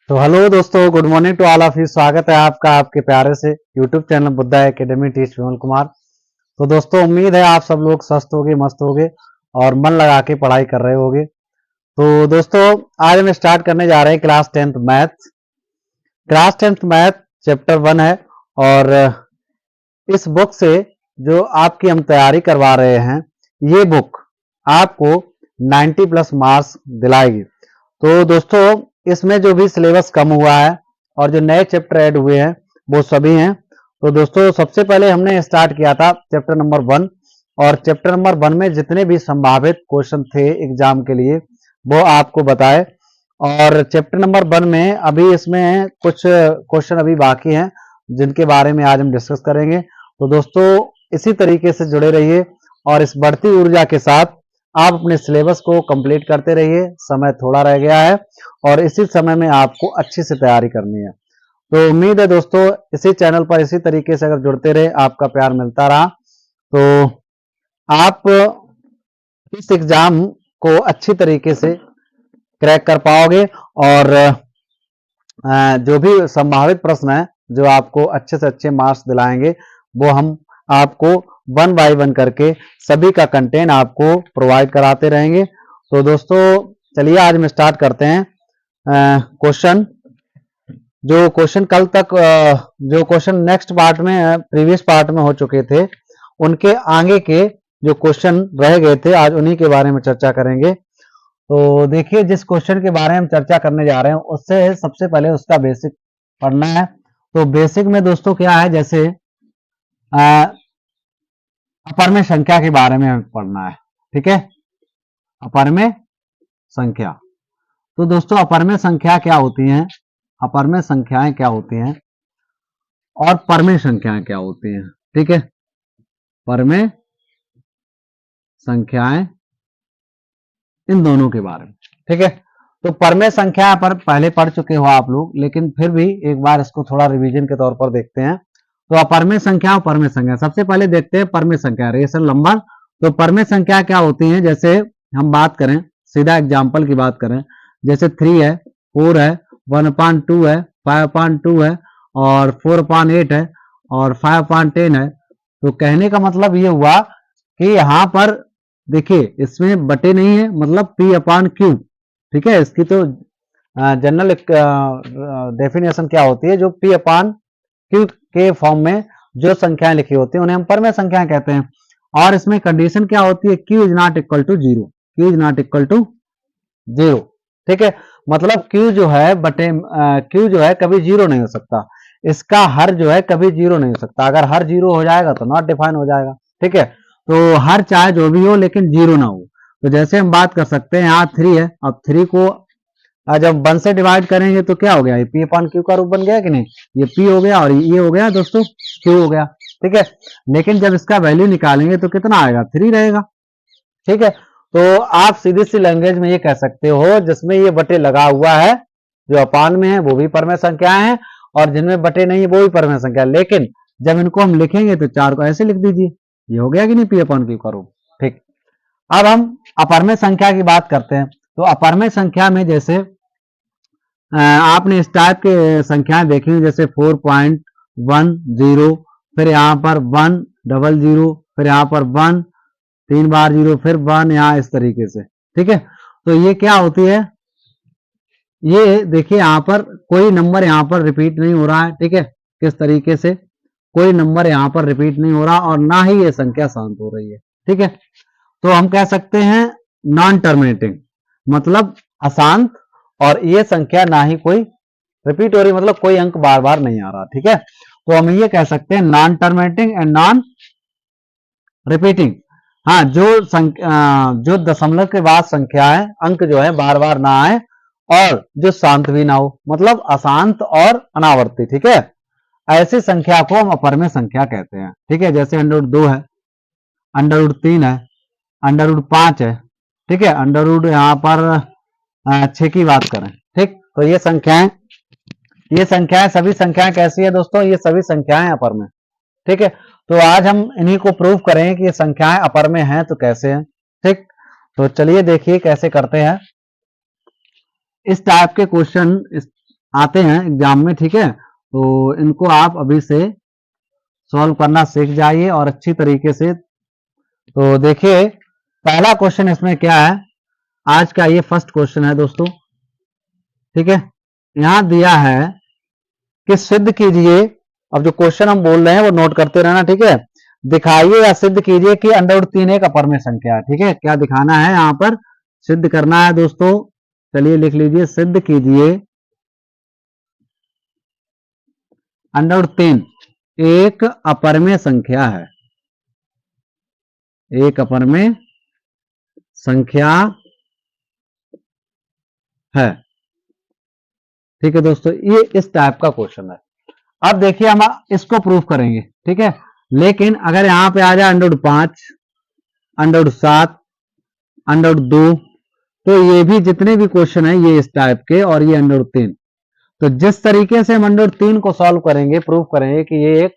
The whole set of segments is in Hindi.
तो हेलो दोस्तों, good morning to all of you. स्वागत है आपका आपके प्यारे से YouTube channel Buddha academy teach Vimal Kumar. तो दोस्तों, उम्मीद है आप सब लोग स्वस्थ होगे, मस्त होगे और मन लगा के पढ़ाई कर रहे होगे। तो दोस्तों, आज हम स्टार्ट करने जा रहे हैं class 10th math. Class 10th math chapter 1 है और इस बुक से जो आपकी हम तैयारी करवा रहे हैं, ये बुक आपको 90 प्लस मार्क्स दिलाएगी। तो दोस्तों, इसमें जो भी सिलेबस कम हुआ है और जो नए चैप्टर ऐड हुए हैं वो सभी हैं। तो दोस्तों, सबसे पहले हमने स्टार्ट किया था चैप्टर नंबर 1 और चैप्टर नंबर 1 में जितने भी संभावित क्वेश्चन थे एग्जाम के लिए वो आपको बताए। और चैप्टर नंबर 1 में अभी इसमें कुछ क्वेश्चन अभी बाकी हैं जिनके बारे में आज हम डिस्कस करेंगे। तो दोस्तों, इसी तरीके से जुड़े रहिए और इस बढ़ती ऊर्जा के साथ आप अपने सिलेबस को कंप्लीट करते रहिए। समय थोड़ा रह गया है और इसी समय में आपको अच्छी से तैयारी करनी है। तो उम्मीद है दोस्तों, इसी चैनल पर इसी तरीके से अगर जुड़ते रहे, आपका प्यार मिलता रहा, तो आप इस एग्जाम को अच्छी तरीके से क्रैक कर पाओगे। और जो भी संभावित प्रश्न है जो आपको अच्छे से अच्छे मार्क्स दिलाएंगे, वो हम आपको 1 बाय 1 करके सभी का कंटेंट आपको प्रोवाइड कराते रहेंगे। तो दोस्तों, चलिए आज हम स्टार्ट करते हैं क्वेश्चन। जो क्वेश्चन कल तक जो क्वेश्चन नेक्स्ट पार्ट में प्रीवियस पार्ट में हो चुके थे, उनके आगे के जो क्वेश्चन रह गए थे, आज उन्हीं के बारे में चर्चा करेंगे। तो देखिए, जिस क्वेश्चन के बारे में हम चर्चा करने जा रहे हैं उससे सबसे पहले उसका बेसिक पढ़ना है। तो बेसिक में दोस्तों क्या है, जैसे अपर में संख्या के बारे में पढ़ना है। ठीक है, अपर में संख्या। तो दोस्तों, अपर में संख्या क्या होती हैं, अपर में संख्याएं क्या होती हैं और परमेय संख्याएं क्या होती हैं। ठीक है, परमेय संख्याएं, इन दोनों के बारे में। ठीक है, तो परमेय संख्या पर पहले पढ़ चुके हो आप लोग, लेकिन फिर भी एक बार इसको थोड़ा रिवीजन के तौर पर देखते हैं। तो अपरमेय संख्या और परमेय संख्या, सबसे पहले देखते हैं परमेय संख्या, रेशनल नंबर। तो परमेय संख्या क्या होती है, जैसे हम बात करें, सीधा एग्जाम्पल की बात करें, जैसे 3 है, 4 है, 1/2 है, 5/2 है और 4/8 है और 5/10 है। तो कहने का मतलब ये हुआ कि यहां पर देखिए, इसमें बटे नहीं है, मतलब P/Q। ठीक है, इसकी तो जनरल डेफिनेशन क्या होती है, जो P/Q के फॉर्म में जो संख्याएं लिखी होती हैं उन्हें हम परमेय संख्याएं कहते हैं। और इसमें कंडीशन क्या होती है, Q is not equal to 0, Q is not equal to 0। ठीक है, मतलब Q जो है बटे Q जो है कभी 0 नहीं हो सकता, इसका हर जो है कभी 0 नहीं हो सकता। अगर हर 0 हो जाएगा तो नॉट डिफाइन हो जाएगा। ठीक है, तो हर चाहे जो भी हो लेकिन 0 ना हो। तो जैसे हम बात कर सकते हैं, यहाँ 3 है, अब 3 को जब 1 से डिवाइड करेंगे तो क्या हो गया, P/Q का रूप बन गया कि नहीं, ये P हो गया और ये हो गया दोस्तों Q हो गया। ठीक है, लेकिन जब इसका वैल्यू निकालेंगे तो कितना आएगा, 3 रहेगा। ठीक है, तो आप सीधी सी लैंग्वेज में ये कह सकते हो, जिसमें ये बटे लगा हुआ है, जो अपान में है वो भी परमेय संख्याएं हैं और जिनमें बटे नहीं है वो भी परमेय संख्या। लेकिन जब इनको हम लिखेंगे तो 4 को ऐसे लिख दीजिए, ये हो गया कि नहीं, P/Q का रूप। ठीक, अब हम अपरमेय संख्या की बात करते हैं। तो अपरमेय संख्या में जैसे आपने इस टाइप के संख्याएं देखी, जैसे 4.10, फिर यहाँ पर 100, फिर यहाँ पर 1, 3 बार 0, फिर 1, यहाँ इस तरीके से। ठीक है, तो ये क्या होती है, ये देखिए यहाँ पर कोई नंबर यहाँ पर रिपीट नहीं हो रहा है। ठीक है, किस तरीके से कोई नंबर यहाँ पर रिपीट नहीं हो रहा और ना ही ये संख्या शांत हो रही है। ठीक है, तो हम कह सकते हैं नॉन टर्मिनेटिंग, मतलब अशांत, और ये संख्या ना ही कोई रिपीट हो रही, मतलब कोई अंक बार बार नहीं आ रहा। ठीक है, तो हम ये कह सकते हैं non terminating and non repeating. हाँ, जो दशमलव के बाद संख्या है, अंक जो है बार बार ना आए और जो शांत भी ना हो, मतलब अशांत और अनावर्ती। ठीक है, ऐसी संख्या को हम अपरमेय संख्या कहते हैं। ठीक है, जैसे √2 है, √3 है, √5 है। ठीक है, √ यहाँ पर 6 की बात करें। ठीक, तो ये संख्याएं सभी संख्याएं कैसी है दोस्तों, ये सभी संख्याएं अपर में। ठीक है, तो आज हम इन्हीं को प्रूव करें कि ये संख्याएं अपर में हैं तो कैसे हैं। ठीक, तो चलिए देखिए कैसे करते हैं। इस टाइप के क्वेश्चन आते हैं एग्जाम में, ठीक है। तो इनको आप अभी से सॉल्व करना सीख जाइए और अच्छी तरीके से। तो देखिए पहला क्वेश्चन इसमें क्या है, आज का ये फर्स्ट क्वेश्चन है दोस्तों, ठीक है। यहां दिया है कि सिद्ध कीजिए, अब जो क्वेश्चन हम बोल रहे हैं वो नोट करते रहना, ठीक है। दिखाइए या सिद्ध कीजिए कि √3 एक अपरमेय संख्या है, ठीक है। क्या दिखाना है यहां पर, सिद्ध करना है दोस्तों। चलिए लिख लीजिए, सिद्ध कीजिए √3 एक अपरमेय संख्या है, एक अपरमेय संख्या है, ठीक है दोस्तों। ये इस टाइप का क्वेश्चन है। अब देखिए हम इसको प्रूफ करेंगे, ठीक है। लेकिन अगर यहां पे आ जाए √5, √7, √2, तो ये भी जितने भी क्वेश्चन है ये इस टाइप के, और ये √3। तो जिस तरीके से हम √3 को सॉल्व करेंगे, प्रूफ करेंगे कि ये एक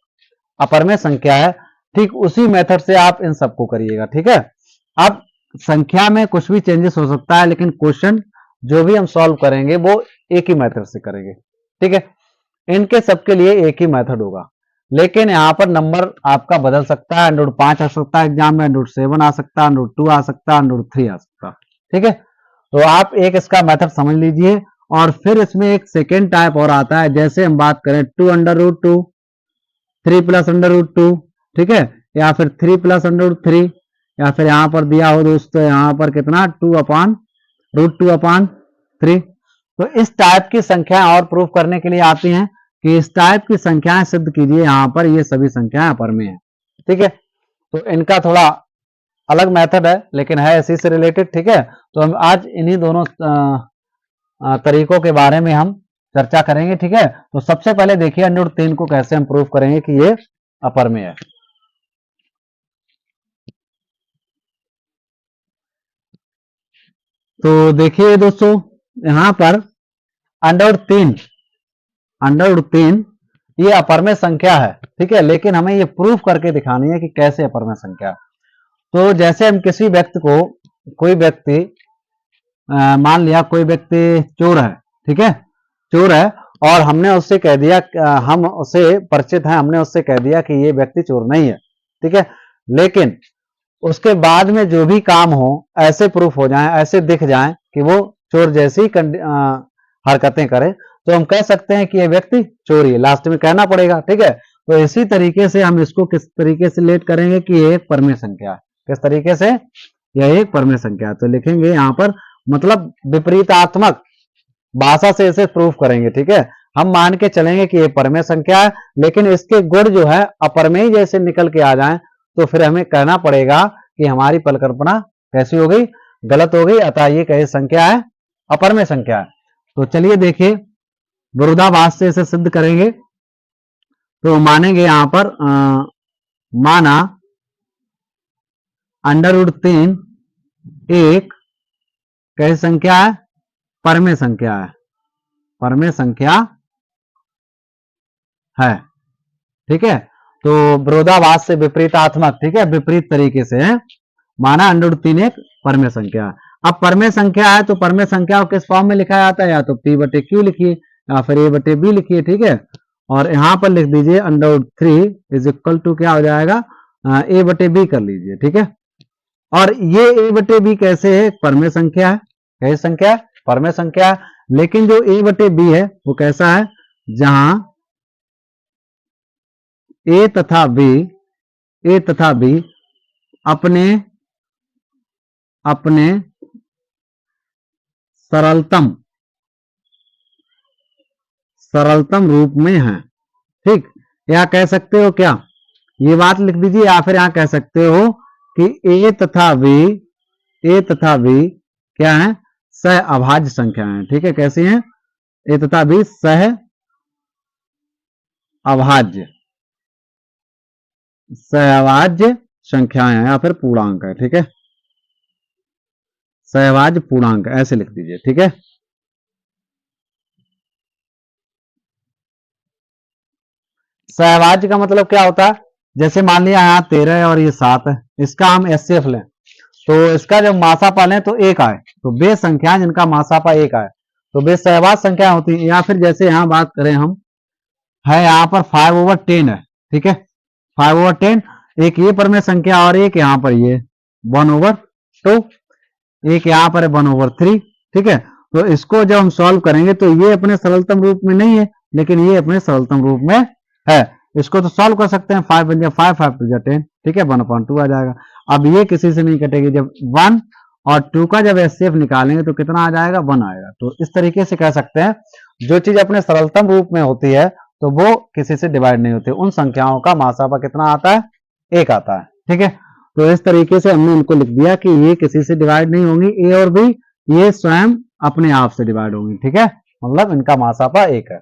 अपरमेय संख्या है, ठीक उसी मेथड से आप इन सबको करिएगा, ठीक है। अब संख्या में कुछ भी चेंजेस हो सकता है, लेकिन क्वेश्चन जो भी हम सॉल्व करेंगे वो एक ही मेथड से करेंगे, ठीक है। इनके सबके लिए एक ही मेथड होगा, लेकिन यहां पर नंबर आपका बदल सकता है। √5 आ सकता है एग्जाम में, √7 आ सकता है, √2 आ सकता है, √3 आ सकता है, ठीक है। तो आप एक इसका मेथड समझ लीजिए। और फिर इसमें एक सेकेंड टाइप और आता है, जैसे हम बात करें 2√2, 3 + √2, ठीक है, या फिर 3 + √3, या फिर यहां पर दिया हो दोस्तों यहां पर कितना 2/√2/3। तो इस टाइप की संख्या और प्रूफ करने के लिए आती हैं कि इस टाइप की संख्याएं सिद्ध कीजिए, यहां पर ये सभी संख्याएं अपरमेय हैं, ठीक है। तो इनका थोड़ा अलग मेथड है, लेकिन है इसी से रिलेटेड, ठीक है। तो हम आज इन्हीं दोनों तरीकों के बारे में हम चर्चा करेंगे, ठीक है। तो सबसे पहले देखिए √3 को कैसे हम प्रूफ करेंगे कि ये अपरमेय है। तो देखिए दोस्तों यहां पर √3 ये अपरमेय संख्या है, ठीक है। लेकिन हमें ये प्रूफ करके दिखानी है कि कैसे अपरमेय संख्या है। तो जैसे हम किसी व्यक्ति को, कोई व्यक्ति मान लिया कोई व्यक्ति चोर है, ठीक है, चोर है, और हमने उससे कह दिया, हम उससे परिचित हैं, हमने उससे कह दिया कि ये व्यक्ति चोर नहीं है, ठीक है। लेकिन उसके बाद में जो भी काम हो ऐसे प्रूफ हो जाए, ऐसे दिख जाए कि वो चोर जैसी हरकतें करे, तो हम कह सकते हैं कि ये व्यक्ति चोरी है, लास्ट में कहना पड़ेगा, ठीक है। तो इसी तरीके से हम इसको किस तरीके से लेट करेंगे कि ये एक परमेय संख्या है, किस तरीके से, यह एक परमेय संख्या है। तो लिखेंगे यहां पर, मतलब विपरीतात्मक भाषा से इसे प्रूफ करेंगे, ठीक है। हम मान के चलेंगे कि ये परमेय संख्या है, लेकिन इसके गुण जो है अपरमेय जैसे निकल के आ जाए, तो फिर हमें कहना पड़ेगा कि हमारी परिकल्पना कैसी हो गई, गलत हो गई, अतः ये कैसी संख्या है, अपरमेय संख्या है। तो चलिए देखिए विरोधाभास से इसे सिद्ध करेंगे। तो मानेंगे यहां पर माना √3 एक कैसी संख्या है, परमेय संख्या है, परमेय संख्या है, ठीक है। तो विरोधाभास से विपरीतात्मक, ठीक है, विपरीत तरीके से है। माना √3 एक परमेय संख्या है। अब परमेय संख्या है तो परमेय संख्या को किस फॉर्म में लिखा जाता है, या तो P/Q लिखिए या फिर A/B लिखिए, ठीक है। और यहां पर लिख दीजिए √3 = क्या हो जाएगा, A/B कर लीजिए, ठीक है। और ये A/B कैसे है, परमेय संख्या है, कैसी संख्या है, परमेय संख्या है। लेकिन जो A/B है वो कैसा है, जहां A तथा B अपने सरलतम रूप में है, ठीक। या कह सकते हो क्या, ये बात लिख दीजिए, या फिर यहां कह सकते हो कि A तथा B क्या है, सह अभाज्य संख्या है, ठीक है। कैसी है, A तथा B सह अभाज्य संख्याएं हैं, या फिर पूर्णांक है, ठीक है, सहभाज्य पूर्णांक ऐसे लिख दीजिए, ठीक है। सहभाज्य का मतलब क्या होता है, जैसे मान लिया यहाँ 13 है और ये 7 है, इसका हम HCF लें, तो इसका जब मासापा लें तो 1 आए, तो वे संख्या जिनका मासापा 1 आए, तो बेसहबाज संख्या होती है। या फिर जैसे यहाँ बात करें हम, है यहाँ पर 5/10 है, ठीक है, 5/10, एक ये पर में संख्या और एक यहाँ पर ये 1/2, एक यहाँ पर है 1/3, ठीक है। तो इसको जब हम सॉल्व करेंगे तो ये अपने सरलतम रूप में नहीं है, लेकिन ये अपने सरलतम रूप में है। इसको तो सॉल्व कर सकते हैं, 5 बन जाए 5, 5 2 10, ठीक है, 1/2 आ जाएगा। अब ये किसी से नहीं कटेगी, जब 1 और 2 का जब एचसीएफ निकालेंगे तो कितना आ जाएगा, 1 आएगा। तो इस तरीके से कह सकते हैं, जो चीज अपने सरलतम रूप में होती है तो वो किसी से डिवाइड नहीं होती, उन संख्याओं का मासापा कितना आता है, 1 आता है, ठीक है। तो इस तरीके से हमने इनको लिख दिया कि ये किसी से डिवाइड नहीं होंगी, ए और बी, ये स्वयं अपने आप से डिवाइड होंगी, ठीक है, मतलब इनका मासापा 1 है।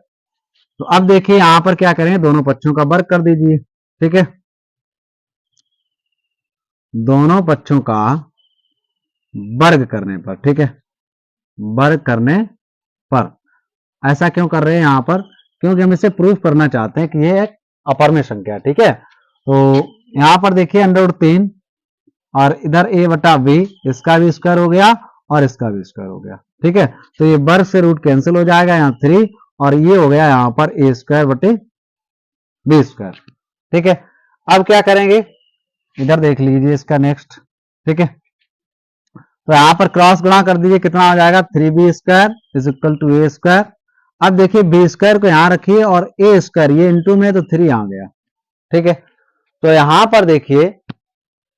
तो अब देखिए यहां पर क्या करें, दोनों पक्षों का वर्ग कर दीजिए, ठीक है, दोनों पक्षों का वर्ग करने पर, ठीक है, वर्ग करने पर। ऐसा क्यों कर रहे हैं यहां पर, क्योंकि हम इसे प्रूफ करना चाहते हैं कि ये एक अपरमेय संख्या है, ठीक है। तो यहां पर देखिए √3 और इधर a/b, इसका भी स्क्वायर हो गया और इसका भी स्क्वायर हो गया, ठीक है। तो ये वर्ग से रूट कैंसिल हो जाएगा, यहाँ 3 और ये हो गया यहाँ पर a²/b², ठीक है। अब क्या करेंगे, इधर देख लीजिए इसका नेक्स्ट, ठीक है। तो यहां पर क्रॉस गुणा कर दीजिए, कितना हो जाएगा, 3b² = a²। अब देखिए b² को यहां रखिए और a², ये इंटू में तो 3 आ गया, ठीक है। तो यहां पर देखिए,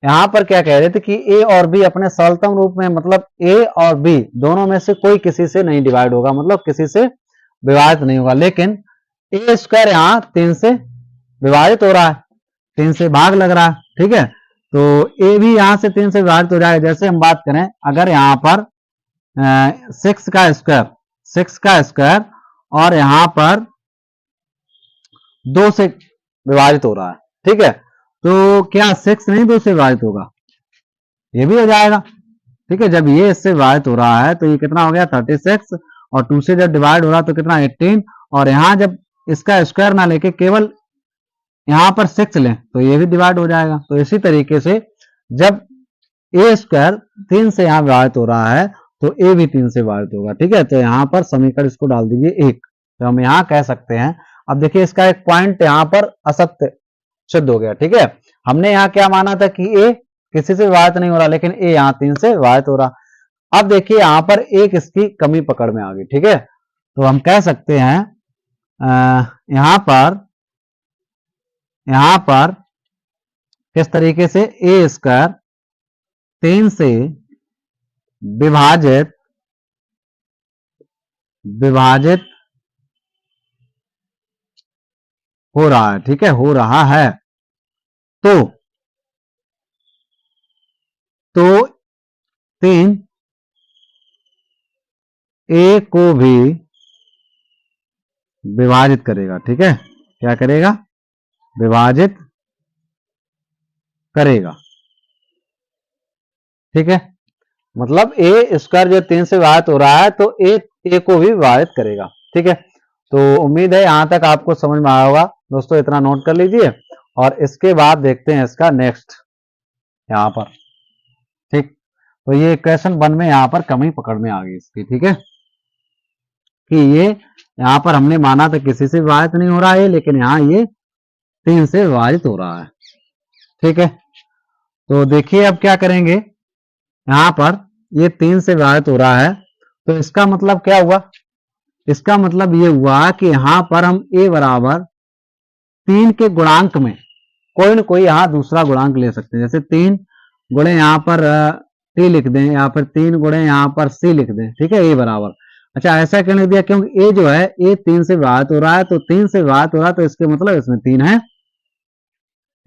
यहां पर क्या कह रहे थे कि a और b अपने सरलतम रूप में, मतलब a और b दोनों में से कोई किसी से नहीं डिवाइड होगा, मतलब किसी से विभाजित नहीं होगा। लेकिन a² यहां 3 से विभाजित हो रहा है, 3 से भाग लग रहा है, ठीक है। तो a भी यहां से 3 से विभाजित हो जाएगा। जैसे हम बात करें, अगर यहां पर 6 का स्क्वायर और यहां पर 2 से विभाजित हो रहा है, ठीक है, तो क्या 6 नहीं 2 से विभाजित होगा, ये भी हो जाएगा, ठीक है। जब ये इससे विभाजित हो रहा है तो ये कितना हो गया, 36, और 2 से जब डिवाइड हो रहा है तो कितना, 18, और यहां जब इसका स्क्वायर ना लेके केवल यहां पर 6 लें तो ये भी डिवाइड हो जाएगा। तो इसी तरीके से जब a² 3 से यहां विभाजित हो रहा है तो a भी 3 से विभाजित होगा, ठीक है। तो यहां पर समीकरण इसको डाल दीजिए 1, तो हम यहां कह सकते हैं। अब देखिए इसका एक पॉइंट यहां पर असत्य सिद्ध हो गया, ठीक है। हमने यहां क्या माना था कि a किसी से विभाजित नहीं हो रहा, लेकिन a यहां 3 से विभाजित हो रहा। अब देखिए यहां पर एक इसकी कमी पकड़ में आ गई, ठीक है। तो हम कह सकते हैं यहां पर किस तरीके से a² 3 से विभाजित हो रहा है, ठीक है, हो रहा है। तो 3 a को भी विभाजित करेगा, ठीक है, क्या करेगा, विभाजित करेगा, ठीक है। मतलब a² जो 3 से विभाजित हो रहा है तो a को भी विभाजित करेगा, ठीक है। तो उम्मीद है यहां तक आपको समझ में आया होगा दोस्तों, इतना नोट कर लीजिए और इसके बाद देखते हैं इसका नेक्स्ट यहां पर, ठीक। तो ये क्वेश्चन 1 में यहां पर कमी पकड़ में आ गई इसकी, ठीक है, कि ये यहां पर हमने माना था किसी से विभाजित नहीं हो रहा है, लेकिन यहां ये 3 से विभाजित हो रहा है, ठीक है। तो देखिए अब क्या करेंगे, यहां पर ये 3 से विभाजित हो रहा है, तो इसका मतलब क्या हुआ, इसका मतलब ये हुआ कि यहां पर हम a बराबर 3 के गुणांक में कोई न कोई यहां दूसरा गुणांक ले सकते हैं। जैसे 3 गुणे यहां पर t लिख दें, या फिर 3 गुणे यहां पर c लिख दें, ठीक है, a बराबर। अच्छा ऐसा क्यों लिख दिया, क्योंकि a जो है a 3 से विभाजित हो रहा है, तो 3 से विभाजित हो रहा है तो इसके मतलब इसमें 3 है,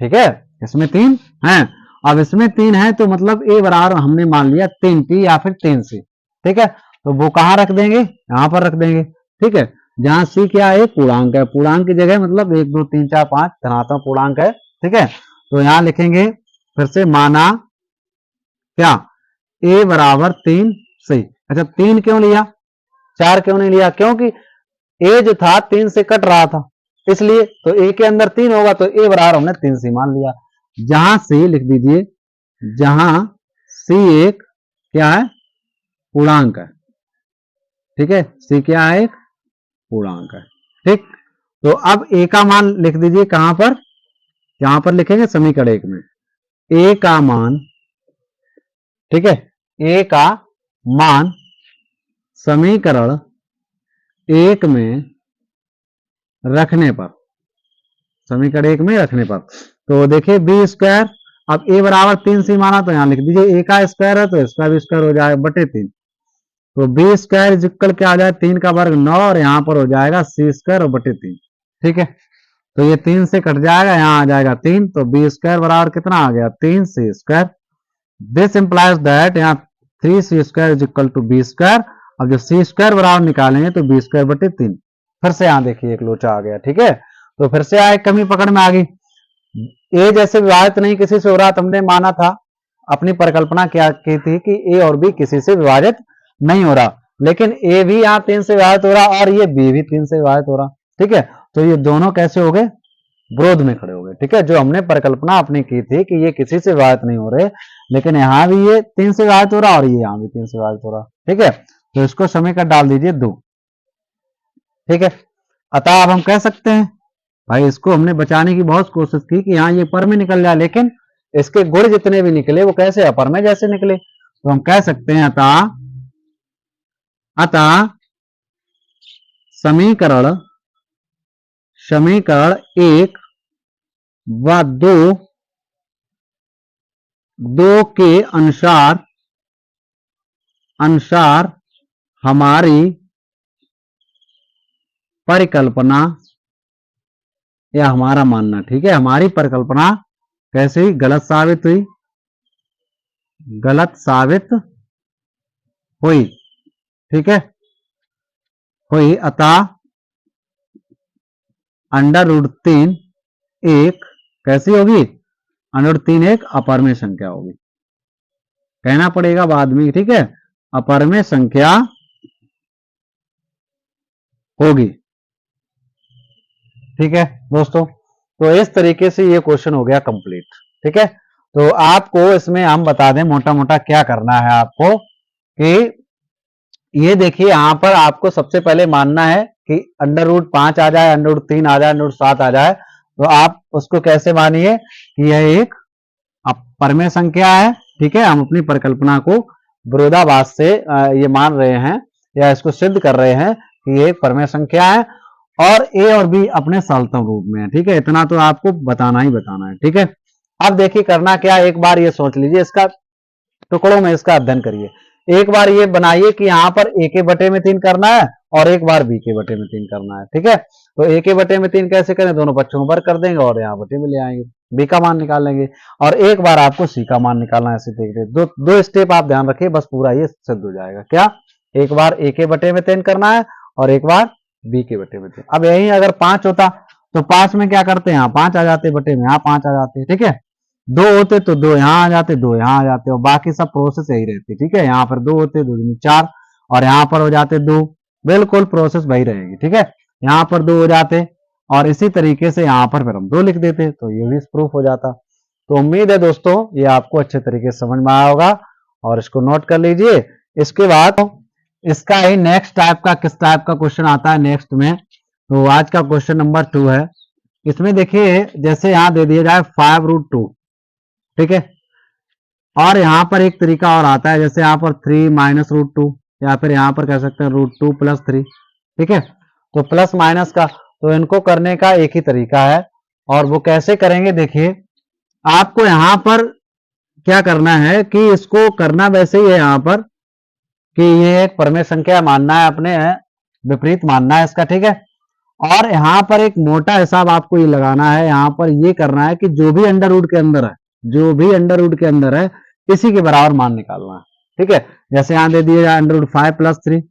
ठीक है, इसमें 3 है। अब इसमें 3 है तो मतलब a बराबर हमने मान लिया 3t या फिर 3c, ठीक है। तो वो कहां रख देंगे, यहां पर रख देंगे, ठीक है, जहां c क्या है, पूर्णांक है, पूर्णांक की जगह मतलब 1 2 3 4 5 धनात्मक पूर्णांक है, ठीक है। तो यहां लिखेंगे फिर से, माना क्या, a बराबर 3c। अच्छा 3 क्यों लिया, 4 क्यों नहीं लिया, क्योंकि a जो था 3 से कट रहा था, इसलिए। तो a के अंदर 3 होगा तो a बराबर हमने 3c मान लिया। जहां c लिख दीजिए, जहां c एक क्या है, पूर्णांक है, ठीक है, सी क्या है, एक पूर्णांक है। ठीक, तो अब ए का मान लिख दीजिए कहां पर, यहां पर लिखेंगे समीकरण 1 में ए का मान, ठीक है, ए का मान समीकरण 1 में रखने पर, समीकरण 1 में रखने पर, तो देखिए बी स्क्वायर, अब ए बराबर 3 सी माना तो यहां लिख दीजिए ए का स्क्वायर है तो इसका भी स्क्वायर हो जाएगा बटे 3, तो बी स्क्वायर इक्वल क्या आ जाए 3 का वर्ग 9 और यहां पर हो जाएगा सी स्क्वायर और बटे 3। ठीक है, तो ये 3 से कट जाएगा, यहां आ जाएगा 3, तो बी स्क्वायर बराबर कितना आ गया 3 c square. This implies that यहाँ 3 c square is equal to b square. अब जब सी स्क्वायर बराबर निकालेंगे तो बी स्क्वायर बटे 3, फिर से यहाँ देखिए एक लोचा आ गया। ठीक है, तो फिर से आए कमी पकड़ में आ गई, ए जैसे विभाजित नहीं किसी से हो रहा, तुमने माना था, अपनी परिकल्पना क्या की थी कि ए और बी किसी से विभाजित नहीं हो रहा, लेकिन ए भी यहाँ 3 से विभाजित हो रहा और ये बी भी 3 से विभाजित हो रहा। ठीक है, तो ये दोनों कैसे हो गए, विरोध में खड़े हो गए। ठीक है, जो हमने परिकल्पना अपनी की थी कि ये किसी से विभाजित नहीं हो रहे, लेकिन यहाँ भी ये 3 से विभाजित हो रहा और ये यहाँ भी 3 से विभाजित हो रहा। ठीक है, तो इसको समीकरण डाल दीजिए 2। ठीक है, अतः अब हम कह सकते हैं भाई, इसको हमने बचाने की बहुत कोशिश की कि यहाँ ये पर में निकल जाए, लेकिन इसके गुण जितने भी निकले वो कैसे अपर में जैसे निकले, तो हम कह सकते हैं अतः समीकरण 1 व 2 के अनुसार हमारी परिकल्पना या हमारा मानना, ठीक है, हमारी परिकल्पना कैसे ही गलत साबित हुई, गलत साबित हुई। ठीक है, हुई, अतः √3 एक कैसी होगी, √3 एक अपरिमेय संख्या होगी, कहना पड़ेगा बाद में। ठीक है, अपरिमेय संख्या होगी। ठीक है दोस्तों, तो इस तरीके से ये क्वेश्चन हो गया कंप्लीट। ठीक है, तो आपको इसमें हम बता दें मोटा मोटा क्या करना है आपको, कि ये देखिए यहां पर आपको सबसे पहले मानना है कि √5 आ जाए, √3 आ जाए, √7 आ जाए, तो आप उसको कैसे मानिए कि यह एक अपरिमेय संख्या है। ठीक है, हम अपनी परिकल्पना को विरोधाभास से ये मान रहे हैं या इसको सिद्ध कर रहे हैं कि ये एक परिमेय संख्या है और ए और बी अपने सरलतम रूप में है। ठीक है, इतना तो आपको बताना ही बताना है। ठीक है, अब देखिए करना क्या, एक बार ये सोच लीजिए, इसका टुकड़ों में इसका अध्ययन करिए। एक बार ये बनाइए कि यहाँ पर ए के बटे में 3 करना है और एक बार बी के बटे में 3 करना है। ठीक है, तो ए के बटे में 3 कैसे करें, दोनों पक्षों को वर्ग कर देंगे और यहाँ बटे में ले आएंगे, बी का मान निकाल लेंगे और एक बार आपको सी का मान निकालना है। ऐसे देखिए दो स्टेप आप ध्यान रखिए, बस पूरा ये सिद्ध हो जाएगा। क्या, एक बार ए के बटे में 3 करना है और एक बार बी के बटे में 3। अब यही अगर 5 होता तो 5 में क्या करते हैं, यहाँ 5 आ जाते बटे में, यहाँ 5 आ जाते। ठीक है, 2 होते तो 2 यहाँ आ जाते, 2 यहाँ आ जाते और बाकी सब प्रोसेस यही रहती। ठीक है, यहाँ पर 2 होते, 2 दूनी 4 और यहाँ पर हो जाते 2, बिल्कुल प्रोसेस वही रहेगी। ठीक है, यहाँ पर 2 हो जाते और इसी तरीके से यहाँ पर फिर हम 2 लिख देते, तो ये भी प्रूफ हो जाता। तो उम्मीद है दोस्तों ये आपको अच्छे तरीके से समझ में आया होगा और इसको नोट कर लीजिए। इसके बाद इसका ही नेक्स्ट टाइप का, किस टाइप का क्वेश्चन आता है नेक्स्ट में, तो आज का क्वेश्चन नंबर 2 है। इसमें देखिए जैसे यहाँ दे दिया जाए 5√2, ठीक है, और यहाँ पर एक तरीका और आता है, जैसे यहाँ पर 3 - √2 या फिर यहाँ पर कह सकते हैं √2 + 3। ठीक है, तो प्लस माइनस का, तो इनको करने का एक ही तरीका है और वो कैसे करेंगे, देखिए आपको यहाँ पर क्या करना है कि इसको करना वैसे ही है यहाँ पर कि ये एक परिमेय संख्या मानना है, अपने विपरीत मानना है इसका। ठीक है, और यहाँ पर एक मोटा हिसाब आपको ये लगाना है, यहाँ पर ये करना है कि जो भी अंडर रूट के अंदर है, जो भी अंडर रूट के अंदर है इसी के बराबर मान निकालना है। ठीक है, जैसे यहाँ दे दिए जाए √5 + 3,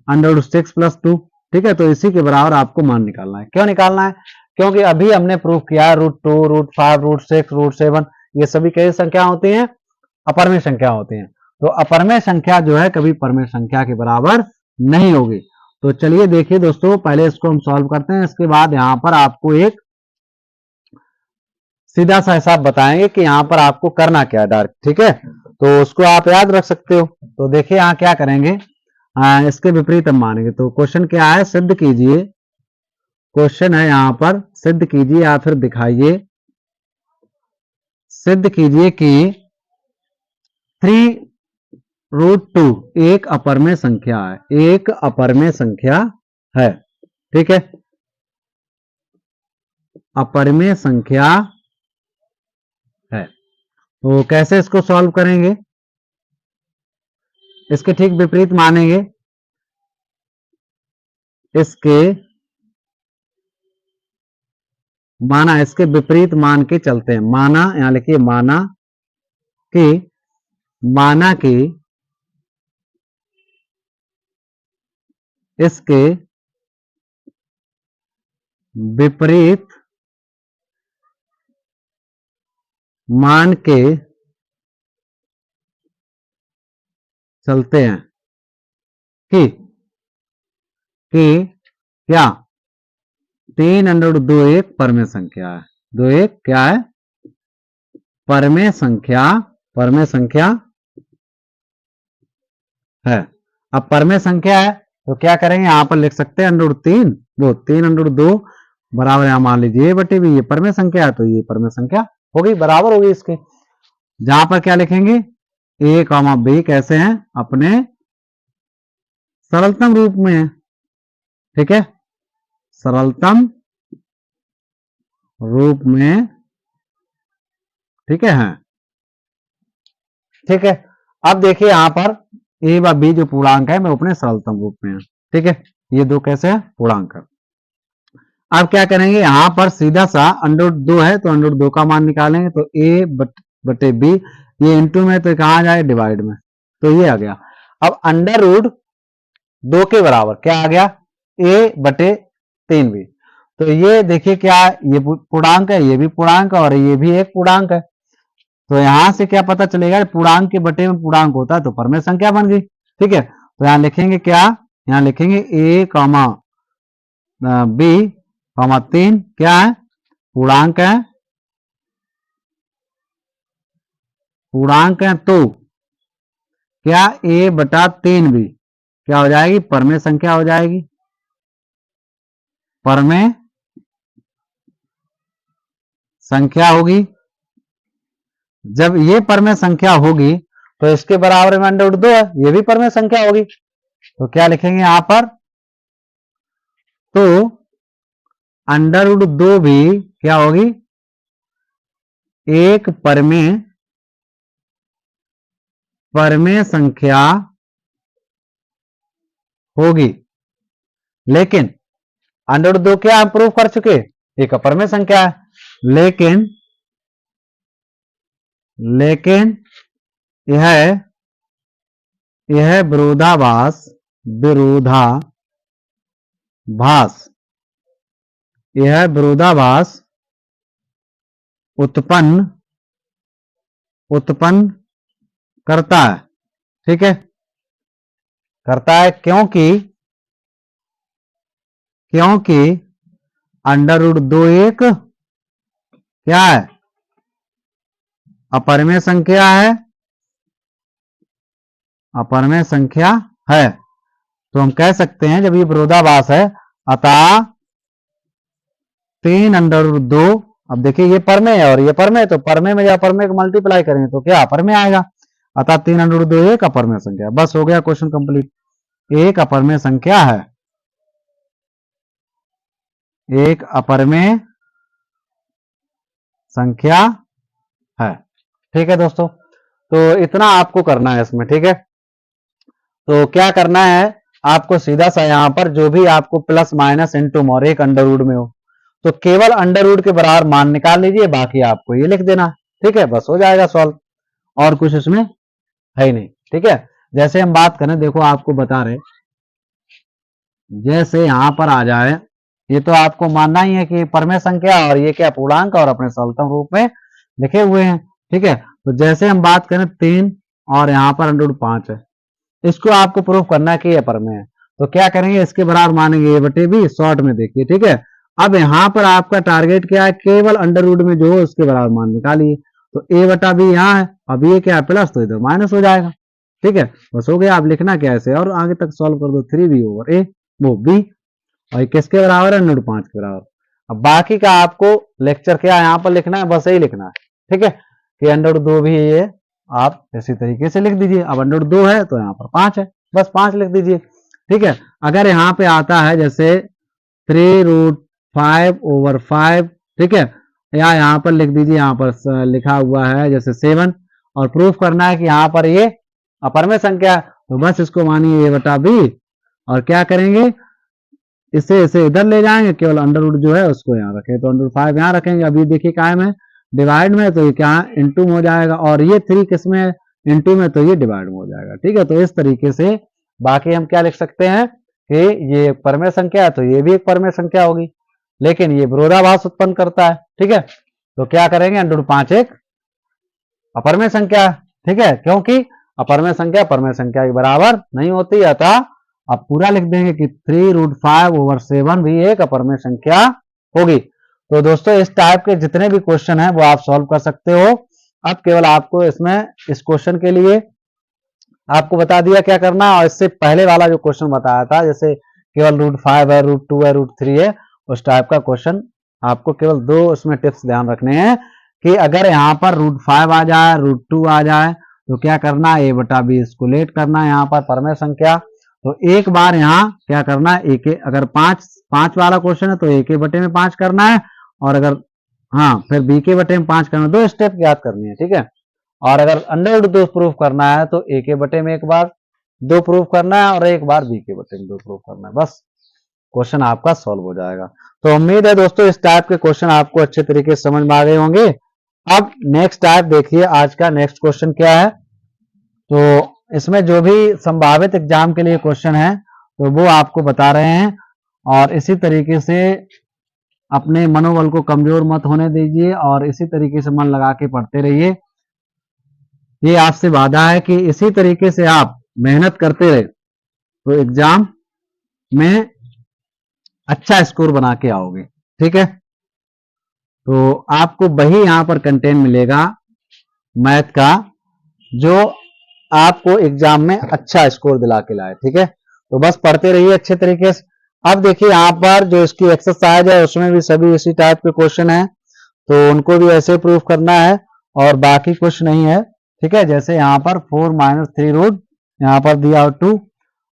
√6 + 2। ठीक है, तो इसी के बराबर आपको मान निकालना है। क्यों निकालना है, क्योंकि अभी हमने प्रूफ किया √2, √5, √6, √7 ये सभी कई संख्या होती हैं, अपरिमेय संख्या होती हैं। तो अपरिमेय संख्या जो है कभी परिमेय संख्या के बराबर नहीं होगी। तो चलिए देखिए दोस्तों, पहले इसको हम सॉल्व करते हैं, इसके बाद यहां पर आपको एक सीधा सा हिसाब बताएंगे कि यहां पर आपको करना क्या है डायरेक्ट। ठीक है, तो उसको आप याद रख सकते हो। तो देखिए यहां क्या करेंगे, इसके विपरीत हम मानेंगे। तो क्वेश्चन क्या है, सिद्ध कीजिए, क्वेश्चन है यहां पर सिद्ध कीजिए या फिर दिखाइए, सिद्ध कीजिए कि 3√2 एक अपरमेय संख्या है, एक अपरमेय संख्या है, ठीक है, अपरमेय संख्या है। तो कैसे इसको सॉल्व करेंगे, इसके ठीक विपरीत मानेंगे, इसके माना, इसके विपरीत मान के चलते हैं। माना, यहां लिखिए माना कि इसके विपरीत मान के चलते हैं कि क्या 3√2 एक परमेय संख्या है, 2 एक क्या है, परमेय संख्या, परमेय संख्या है। अब परमेय संख्या है तो क्या करेंगे, यहां पर लिख सकते हैं √3, वो 3√2 बराबर, यहां मान लीजिए बटे भी, ये परमेय संख्या है तो ये परमेय संख्या होगी, बराबर होगी इसके। जहां पर क्या लिखेंगे, a, b कैसे हैं, अपने सरलतम रूप में है, ठीक है, सरलतम रूप में, ठीक है, ठीक है। अब देखिए यहां पर a व b जो पूर्णांक है, मैं अपने सरलतम रूप में है, ठीक है, ये दो कैसे है, पूर्णांक है। अब क्या करेंगे, यहां पर सीधा सा √2 है तो √2 का मान निकालेंगे, तो a बटे b, ये इंटू में तो कहां जाए, डिवाइड में, तो ये आ गया। अब √2 के बराबर क्या आ गया, a बटे 3b, तो ये देखिए क्या, ये पूर्णांक है, ये भी पूर्णांक है और ये भी एक पूर्णांक है। तो यहां से क्या पता चलेगा, पूर्णांक के बटे में पूर्णांक होता है तो परमेय संख्या बन गई, ठीक है। तो यहां लिखेंगे क्या, यहां लिखेंगे a, b, 3 क्या है, पूर्णांक है, पूर्णांक है, तो क्या a बटा 3b क्या हो जाएगी, परमेय संख्या हो जाएगी, परमेय संख्या होगी। जब ये परमेय संख्या होगी तो इसके बराबर में √2 है, ये भी परमेय संख्या होगी, तो क्या लिखेंगे यहां पर, तो √2 भी क्या होगी, एक परमेय संख्या होगी। लेकिन √2 क्या हम प्रूव कर चुके, एक अपरमेय संख्या है, लेकिन यह विरोधाभास यह विरोधाभास उत्पन्न करता है, ठीक है, करता है, क्योंकि √2 एक क्या है, अपरमेय संख्या है, अपरमेय संख्या है। तो हम कह सकते हैं जब ये विरोधाभास है, अतः 3√2, अब देखिए ये परमेय है और ये परमेय, तो परमेय में जब अपरमेय को मल्टीप्लाई करेंगे तो क्या अपरमेय आएगा, अतः 3√2 एक अपरमेय संख्या। बस हो गया क्वेश्चन कंप्लीट, एक अपरमेय संख्या है, एक अपरमेय संख्या है, ठीक है दोस्तों। तो इतना आपको करना है इसमें, ठीक है। तो क्या करना है आपको, सीधा सा यहां पर जो भी आपको प्लस माइनस इंटू और एक अंडर में हो तो केवल अंडर के बराबर मान निकाल लीजिए, बाकी आपको ये लिख देना, ठीक है, बस हो जाएगा सॉल्व, और कुछ इसमें है ही नहीं, ठीक है। जैसे हम बात करें, देखो आपको बता रहे, जैसे यहां पर आ जाए, ये तो आपको मानना ही है कि परमेय संख्या और ये क्या पूर्णांक और अपने सरलतम रूप में लिखे हुए हैं, ठीक है। तो जैसे हम बात करें 3 और यहाँ पर √5 है, इसको आपको प्रूफ करना है कि ये परमेय है, तो क्या करेंगे, इसके बराबर मानेंगे a बटे b, शॉर्ट में देखिए, ठीक है। अब यहां पर आपका टारगेट क्या है, केवल अंडर में जो हो उसके बराबर मान निकालिए, तो a बटा b यहाँ है, अब ये क्या है प्लस, तो इधर माइनस हो जाएगा, ठीक है, बस हो गया। आप लिखना क्या ऐसे और आगे तक सॉल्व कर दो। 3b ओवर ए वो बी और ये किसके बराबर है, √5 के बराबर। अब बाकी का आपको लेक्चर क्या यहाँ पर लिखना है, बस यही लिखना है, ठीक है, कि √2 भी ये आप इसी तरीके से लिख दीजिए। अब √2 है तो यहाँ पर 5 है, बस 5 लिख दीजिए, ठीक है। अगर यहाँ पे आता है जैसे 3√5 ओवर 5, ठीक है, या यहाँ पर लिख दीजिए, यहाँ पर लिखा हुआ है जैसे 7 और प्रूफ करना है कि यहाँ पर ये अपर में संख्या, तो बस इसको मानिए a बटा b और क्या करेंगे, इसे इधर ले जाएंगे, केवल √ जो है उसको यहाँ रखें, तो √5 यहाँ रखेंगे। अभी देखिए कायम है, डिवाइड में, तो ये क्या इनटू में हो जाएगा, और ये 3 किस में है, इनटू में, तो ये डिवाइड में हो जाएगा, ठीक है। तो इस तरीके से बाकी हम क्या लिख सकते हैं कि ये एक परमेय संख्या है तो ये भी एक परमेय संख्या होगी, लेकिन ये विरोधाभास उत्पन्न करता है, ठीक है। तो क्या करेंगे, √5 एक अपरमेय संख्या, ठीक है, क्योंकि अपरमेय संख्या परमेय संख्या के बराबर नहीं होती, अतः आप पूरा लिख देंगे कि 3√5 ओवर 7 भी एक अपरमेय संख्या होगी। तो दोस्तों इस टाइप के जितने भी क्वेश्चन हैं वो आप सॉल्व कर सकते हो। अब केवल आपको इसमें इस क्वेश्चन के लिए आपको बता दिया क्या करना, और इससे पहले वाला जो क्वेश्चन बताया था जैसे केवल √5 है, √2 है, √3 है, उस टाइप का क्वेश्चन आपको केवल 2 उसमें टिप्स ध्यान रखने हैं कि अगर यहाँ पर √5 आ जाए, √2 आ जाए, तो क्या करना है, a बटा b इसको लेट करना है यहाँ पर परमेय संख्या। तो एक बार यहाँ क्या करना है, एक अगर 5 वाला क्वेश्चन है तो a के बटे में 5 करना है, और अगर हाँ फिर b के बटे में 5 करना है, 2 स्टेप याद करनी है, ठीक है। और अगर √2 प्रूफ करना है तो a के बटे में एक बार 2 प्रूफ करना है और एक बार b के बटे में 2 प्रूफ करना है, बस क्वेश्चन आपका सॉल्व हो जाएगा। तो उम्मीद है दोस्तों इस टाइप के क्वेश्चन आपको अच्छे तरीके से समझ में आ गए होंगे। अब नेक्स्ट टाइप देखिए, आज का नेक्स्ट क्वेश्चन क्या है। तो इसमें जो भी संभावित एग्जाम के लिए क्वेश्चन है तो वो आपको बता रहे हैं, और इसी तरीके से अपने मनोबल को कमजोर मत होने दीजिए और इसी तरीके से मन लगा के पढ़ते रहिए। ये आपसे वादा है कि इसी तरीके से आप मेहनत करते रहे तो एग्जाम में अच्छा स्कोर बना के आओगे, ठीक है। तो आपको वही यहां पर कंटेंट मिलेगा मैथ का जो आपको एग्जाम में अच्छा स्कोर दिला के लाए, ठीक है। तो बस पढ़ते रहिए अच्छे तरीके से। अब देखिए यहाँ पर जो इसकी एक्सरसाइज है उसमें भी सभी इसी टाइप के क्वेश्चन है, तो उनको भी ऐसे प्रूफ करना है और बाकी कुछ नहीं है, ठीक है। जैसे यहाँ पर 4 - 3 यहाँ पर दिया 2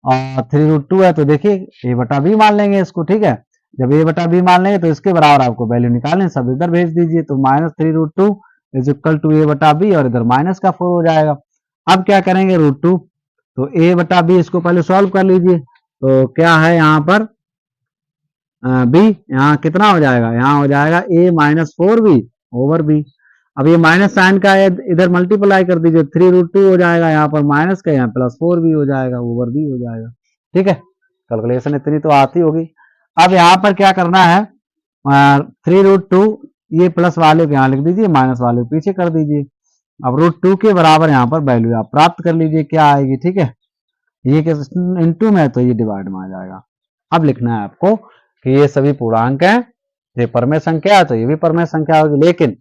और 3√2 है, तो देखिए a बटा b मान लेंगे इसको, ठीक है। जब a बटा b मान लेंगे तो इसके बराबर आपको वैल्यू निकालने, सब इधर भेज दीजिए, तो -3√2 = a बटा b और इधर माइनस का 4 हो जाएगा। अब क्या करेंगे, √2, तो a बटा b इसको पहले सॉल्व कर लीजिए, तो क्या है यहाँ पर b, यहाँ कितना हो जाएगा, यहाँ हो जाएगा a - 4b ओवर b। अब ये माइनस साइन का है, इधर मल्टीप्लाई कर दीजिए, 3√2 हो जाएगा, यहाँ पर माइनस का, यहाँ +4b हो जाएगा, ओवर b हो जाएगा, ठीक है। कैलकुलेशन इतनी तो आती होगी। अब यहाँ पर क्या करना है, 3√2 ये प्लस वाले को यहाँ लिख दीजिए, माइनस वाले को पीछे कर दीजिए। अब √2 के बराबर यहाँ पर वैल्यू आप प्राप्त कर लीजिए, क्या आएगी, ठीक है। ये इनटू में है तो ये डिवाइड में आ जाएगा। अब लिखना है आपको कि ये सभी पूर्णांक हैं, ये परमेय संख्या है तो ये भी परमेय संख्या होगी, लेकिन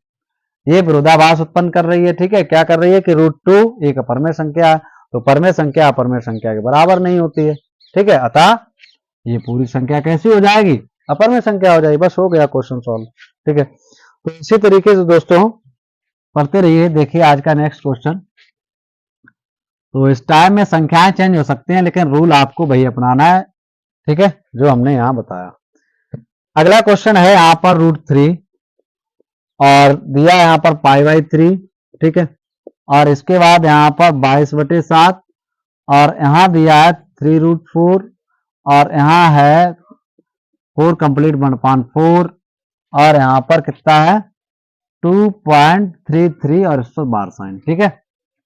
ये विरोधाभास उत्पन्न कर रही है, ठीक है। क्या कर रही है कि √2 एक अपरमेय संख्या है, तो परमेय संख्या अपरमेय संख्या के बराबर नहीं होती है, ठीक है। अतः ये पूरी संख्या कैसी हो जाएगी, अपरमेय संख्या हो जाएगी, बस हो गया क्वेश्चन सॉल्व, ठीक है। तो इसी तरीके से दोस्तों पढ़ते रहिए। देखिए आज का नेक्स्ट क्वेश्चन, तो इस टाइम में संख्याएं चेंज हो सकती हैं लेकिन रूल आपको वही अपनाना है, ठीक है, जो हमने यहां बताया। अगला क्वेश्चन है यहाँ पर √3 और दिया यहाँ पर π/3, ठीक है, और इसके बाद यहाँ पर 22/7 और यहाँ दिया है 3√4 और यहाँ है 4 कंप्लीट 1/4 और यहाँ पर कितना है 2.33 और इस पर बार साइन, ठीक है,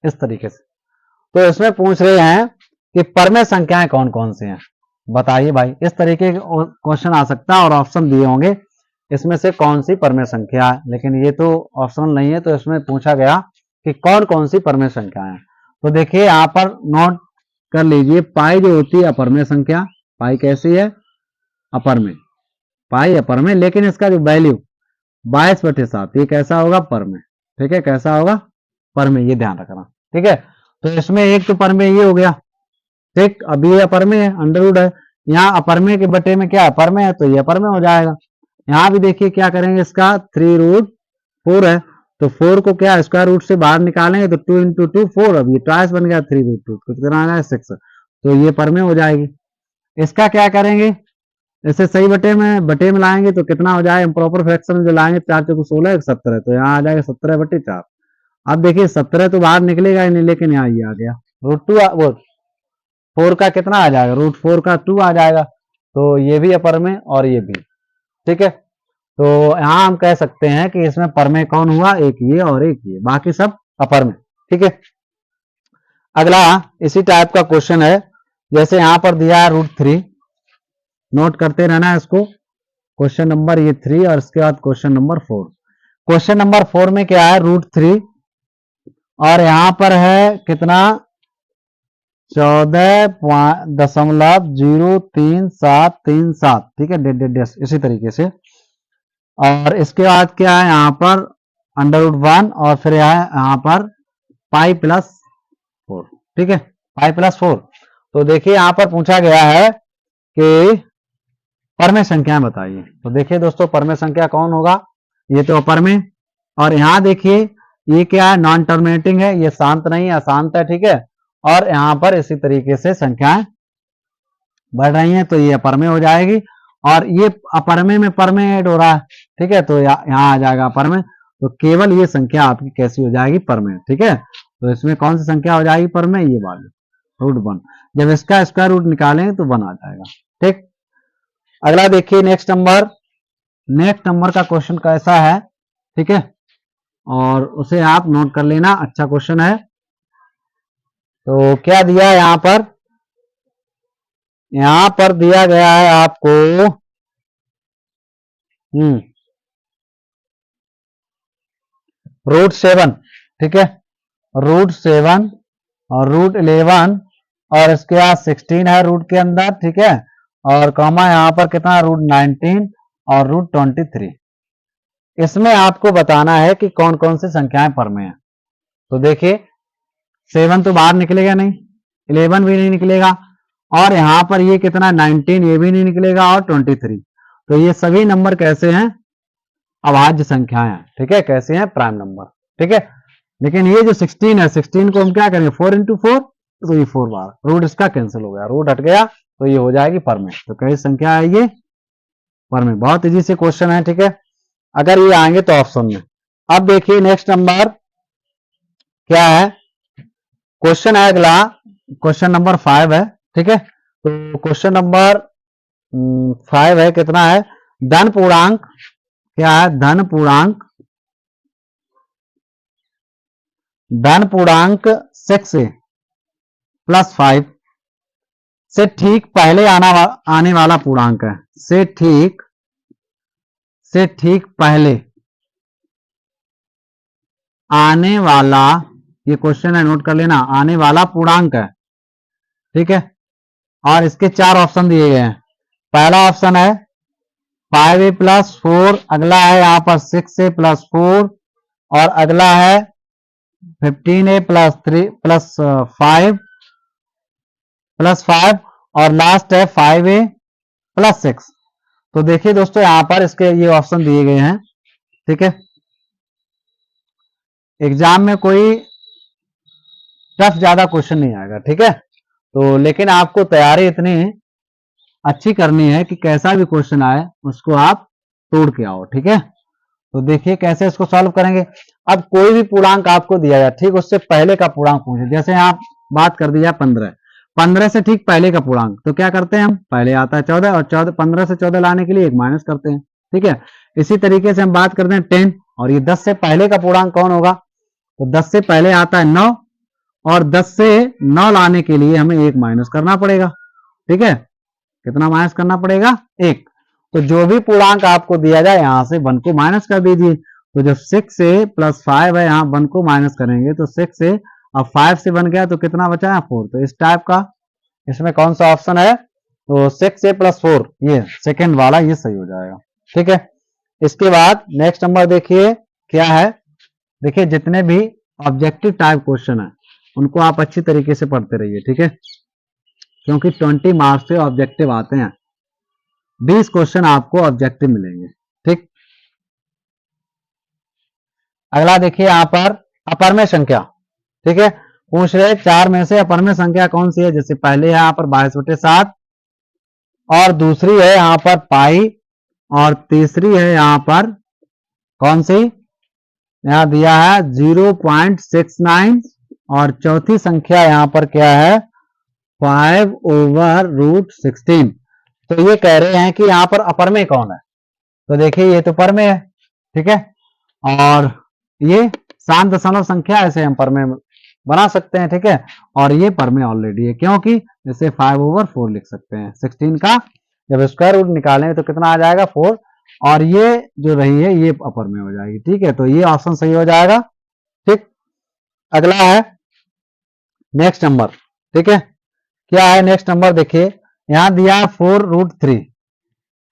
इस तरीके से। तो इसमें पूछ रहे हैं कि परमेय संख्याएं कौन कौन सी हैं, बताइए भाई। इस तरीके के क्वेश्चन आ सकता है और ऑप्शन दिए होंगे इसमें से कौन सी परमेय संख्या है, लेकिन ये तो ऑप्शनल नहीं है, तो इसमें पूछा गया कि कौन कौन सी परमेय संख्या है। तो देखिए यहाँ पर नोट कर लीजिए, पाई जो होती है अपरमेय संख्या, पाई कैसी है, अपरमेय, पाई अपरमेय, लेकिन इसका जो वैल्यू 22/7 ये कैसा होगा, परमेय, ठीक है, कैसा होगा, परमेय, ये ध्यान रखना, ठीक है। तो इसमें एक तो परमेय ये हो गया, ठीक। अब ये अपरमेय है, अंडर रूट है। यहाँ अपरमेय के बटे में क्या है, परमेय है, तो ये अपरमेय हो जाएगा। यहाँ भी देखिए क्या करेंगे, इसका 3√4 है, तो 4 को क्या स्क्वायर रूट से बाहर निकालेंगे तो 2 इंटू 2 4, अब ये ट्वाइस बन गया 3√2, तो कितना आ गया 6, तो ये परमेय हो जाएगी। इसका क्या करेंगे, इसे सही बटे में लाएंगे तो कितना हो जाएगा, इम्प्रॉपर फ्रैक्शन में जो लाएंगे 4 चौको 16 17, तो यहाँ आ जाएगा 17/4। अब देखिए 17 तो बाहर निकलेगा ही नहीं, लेकिन यहाँ ये आ गया √2, वो 4 का कितना आ जाएगा, √4 का 2 आ जाएगा, तो ये भी अपरमेय और ये भी, ठीक है। तो यहाँ हम कह सकते हैं कि इसमें परमेय कौन हुआ, एक ये और एक ये, बाकी सब अपरमेय, ठीक है। अगला इसी टाइप का क्वेश्चन है, जैसे यहाँ पर दिया है √3, नोट करते रहना है इसको। क्वेश्चन नंबर ये 3 और इसके बाद क्वेश्चन नंबर 4। क्वेश्चन नंबर 4 में क्या है, √3 और यहां पर है कितना 14.03737, ठीक है, डेड इसी तरीके से। और इसके बाद क्या है यहाँ पर √1 और फिर यहाँ पर π+4, ठीक है, π+4। तो देखिए यहाँ पर पूछा गया है कि परमेय संख्या बताइए। तो देखिए दोस्तों, परमेय संख्या कौन होगा, ये तो अपरमेय, और यहाँ देखिए ये क्या है, नॉन टर्मिनेटिंग है, ये शांत नहीं है, अशांत है, ठीक है। और यहाँ पर इसी तरीके से संख्याएं बढ़ रही हैं, तो ये अपरमेय हो जाएगी। और ये अपरमेय में परमेय ऐड हो रहा है, ठीक है, तो यहाँ आ जाएगा अपरमेय। तो केवल ये संख्या आपकी कैसी हो जाएगी, परमेय, ठीक है। तो इसमें कौन सी संख्या हो जाएगी परमेय, ये वाली √1। जब इसका स्क्वायर रूट निकालेंगे तो 1 आ जाएगा, ठीक। अगला देखिए नेक्स्ट नंबर का क्वेश्चन कैसा है, ठीक है, और उसे आप नोट कर लेना, अच्छा क्वेश्चन है। तो क्या दिया है यहाँ पर दिया गया है आपको √7, ठीक है, √7 और √11 और इसके बाद 16 है रूट के अंदर, ठीक है, और कॉमा यहाँ पर कितना √19 और √23। इसमें आपको बताना है कि कौन कौन सी संख्याएं परमेय हैं। तो देखिए 7 तो बाहर निकलेगा नहीं, 11 भी नहीं निकलेगा, और यहाँ पर ये कितना 19, ये भी नहीं निकलेगा, और 23। तो ये सभी नंबर कैसे हैं, अभाज्य संख्याएं हैं, ठीक है, कैसे हैं, प्राइम नंबर, ठीक है। लेकिन ये जो 16 है, 16 को हम क्या करेंगे 4 इंटू 4, तो ये 4 बार, रूट इसका कैंसिल हो गया, रूट हट गया, तो ये हो जाएगी परमेय। तो कैसी संख्या है ये, परमेय। बहुत इजी से क्वेश्चन है, ठीक है, अगर ये आएंगे तो ऑप्शन में। अब देखिए नेक्स्ट नंबर क्या है, क्वेश्चन है अगला, क्वेश्चन नंबर 5 है, ठीक है। तो क्वेश्चन नंबर 5 है, कितना है, धन पूर्णांक, क्या है, धन पूर्णांक 6 +5 से ठीक पहले आने वाला पूर्णांक है, से ठीक पहले आने वाला, ये क्वेश्चन है, नोट कर लेना, आने वाला पूर्णांक है, ठीक है। और इसके 4 ऑप्शन दिए गए हैं। पहला ऑप्शन है 5a + 4, अगला है यहाँ पर 6a + 4, और अगला है 15a + 3 + 5 और लास्ट है 5a + 6। तो देखिए दोस्तों यहाँ पर इसके ये ऑप्शन दिए गए हैं, ठीक है। एग्जाम में कोई टफ ज्यादा क्वेश्चन नहीं आएगा, ठीक है। तो लेकिन आपको तैयारी इतनी अच्छी करनी है कि कैसा भी क्वेश्चन आए उसको आप तोड़ के आओ, ठीक है। तो देखिए कैसे इसको सॉल्व करेंगे। अब कोई भी पूर्णांक आपको दिया जाए, ठीक, उससे पहले का पूर्णांक पूछे, जैसे आप बात कर दी जाए 15 से ठीक पहले का पूर्णांक, तो क्या करते हैं हम, पहले आता है 14, और 15 से 14 लाने के लिए 1 माइनस करते हैं, ठीक है। इसी तरीके से हम बात करते हैं 10, और ये 10 से पहले का पूर्णांक कौन होगा, तो 10 से पहले आता है 9, और 10 से 9 लाने के लिए हमें 1 माइनस करना पड़ेगा, ठीक है। कितना माइनस करना पड़ेगा, 1। तो जो भी पूर्णांक आपको दिया जाए यहां से 1 को माइनस कर दीजिए। तो जब 6 से +5 है, यहाँ 1 को माइनस करेंगे तो 6 से, अब 5 से 1 गया तो कितना बचा है 4। तो इस टाइप का इसमें कौन सा ऑप्शन है, तो 6 से +4, ये सेकेंड वाला, ये सही हो जाएगा, ठीक है। इसके बाद नेक्स्ट नंबर देखिए क्या है, देखिए जितने भी ऑब्जेक्टिव टाइप क्वेश्चन है उनको आप अच्छी तरीके से पढ़ते रहिए, ठीक है, क्योंकि 20 मार्क्स से ऑब्जेक्टिव आते हैं, 20 क्वेश्चन आपको ऑब्जेक्टिव मिलेंगे, ठीक। अगला देखिए यहां पर अपरमेय संख्या, ठीक है, पूछ रहे 4 में से अपरमेय संख्या कौन सी है। जैसे पहले यहां पर 22/7 और दूसरी है यहां पर पाई और तीसरी है यहां पर कौन सी, यहां दिया है 0.69 और चौथी संख्या यहां पर क्या है 5/√16। तो ये कह रहे हैं कि यहां पर अपरमेय कौन है, तो देखिए ये तो परमेय है, ठीक है, और ये शांत दशमलव संख्या ऐसे हम परमेय बना सकते हैं, ठीक है, और ये परमेय ऑलरेडी है क्योंकि इसे 5/4 लिख सकते हैं। 16 का जब स्क्वायर रूट निकालेंगे तो कितना आ जाएगा 4, और ये जो रही है ये अपरमेय हो जाएगी, ठीक है, तो ये ऑप्शन सही हो जाएगा, ठीक। अगला है नेक्स्ट नंबर, ठीक है, क्या है नेक्स्ट नंबर, देखिए यहां दिया है 4√3,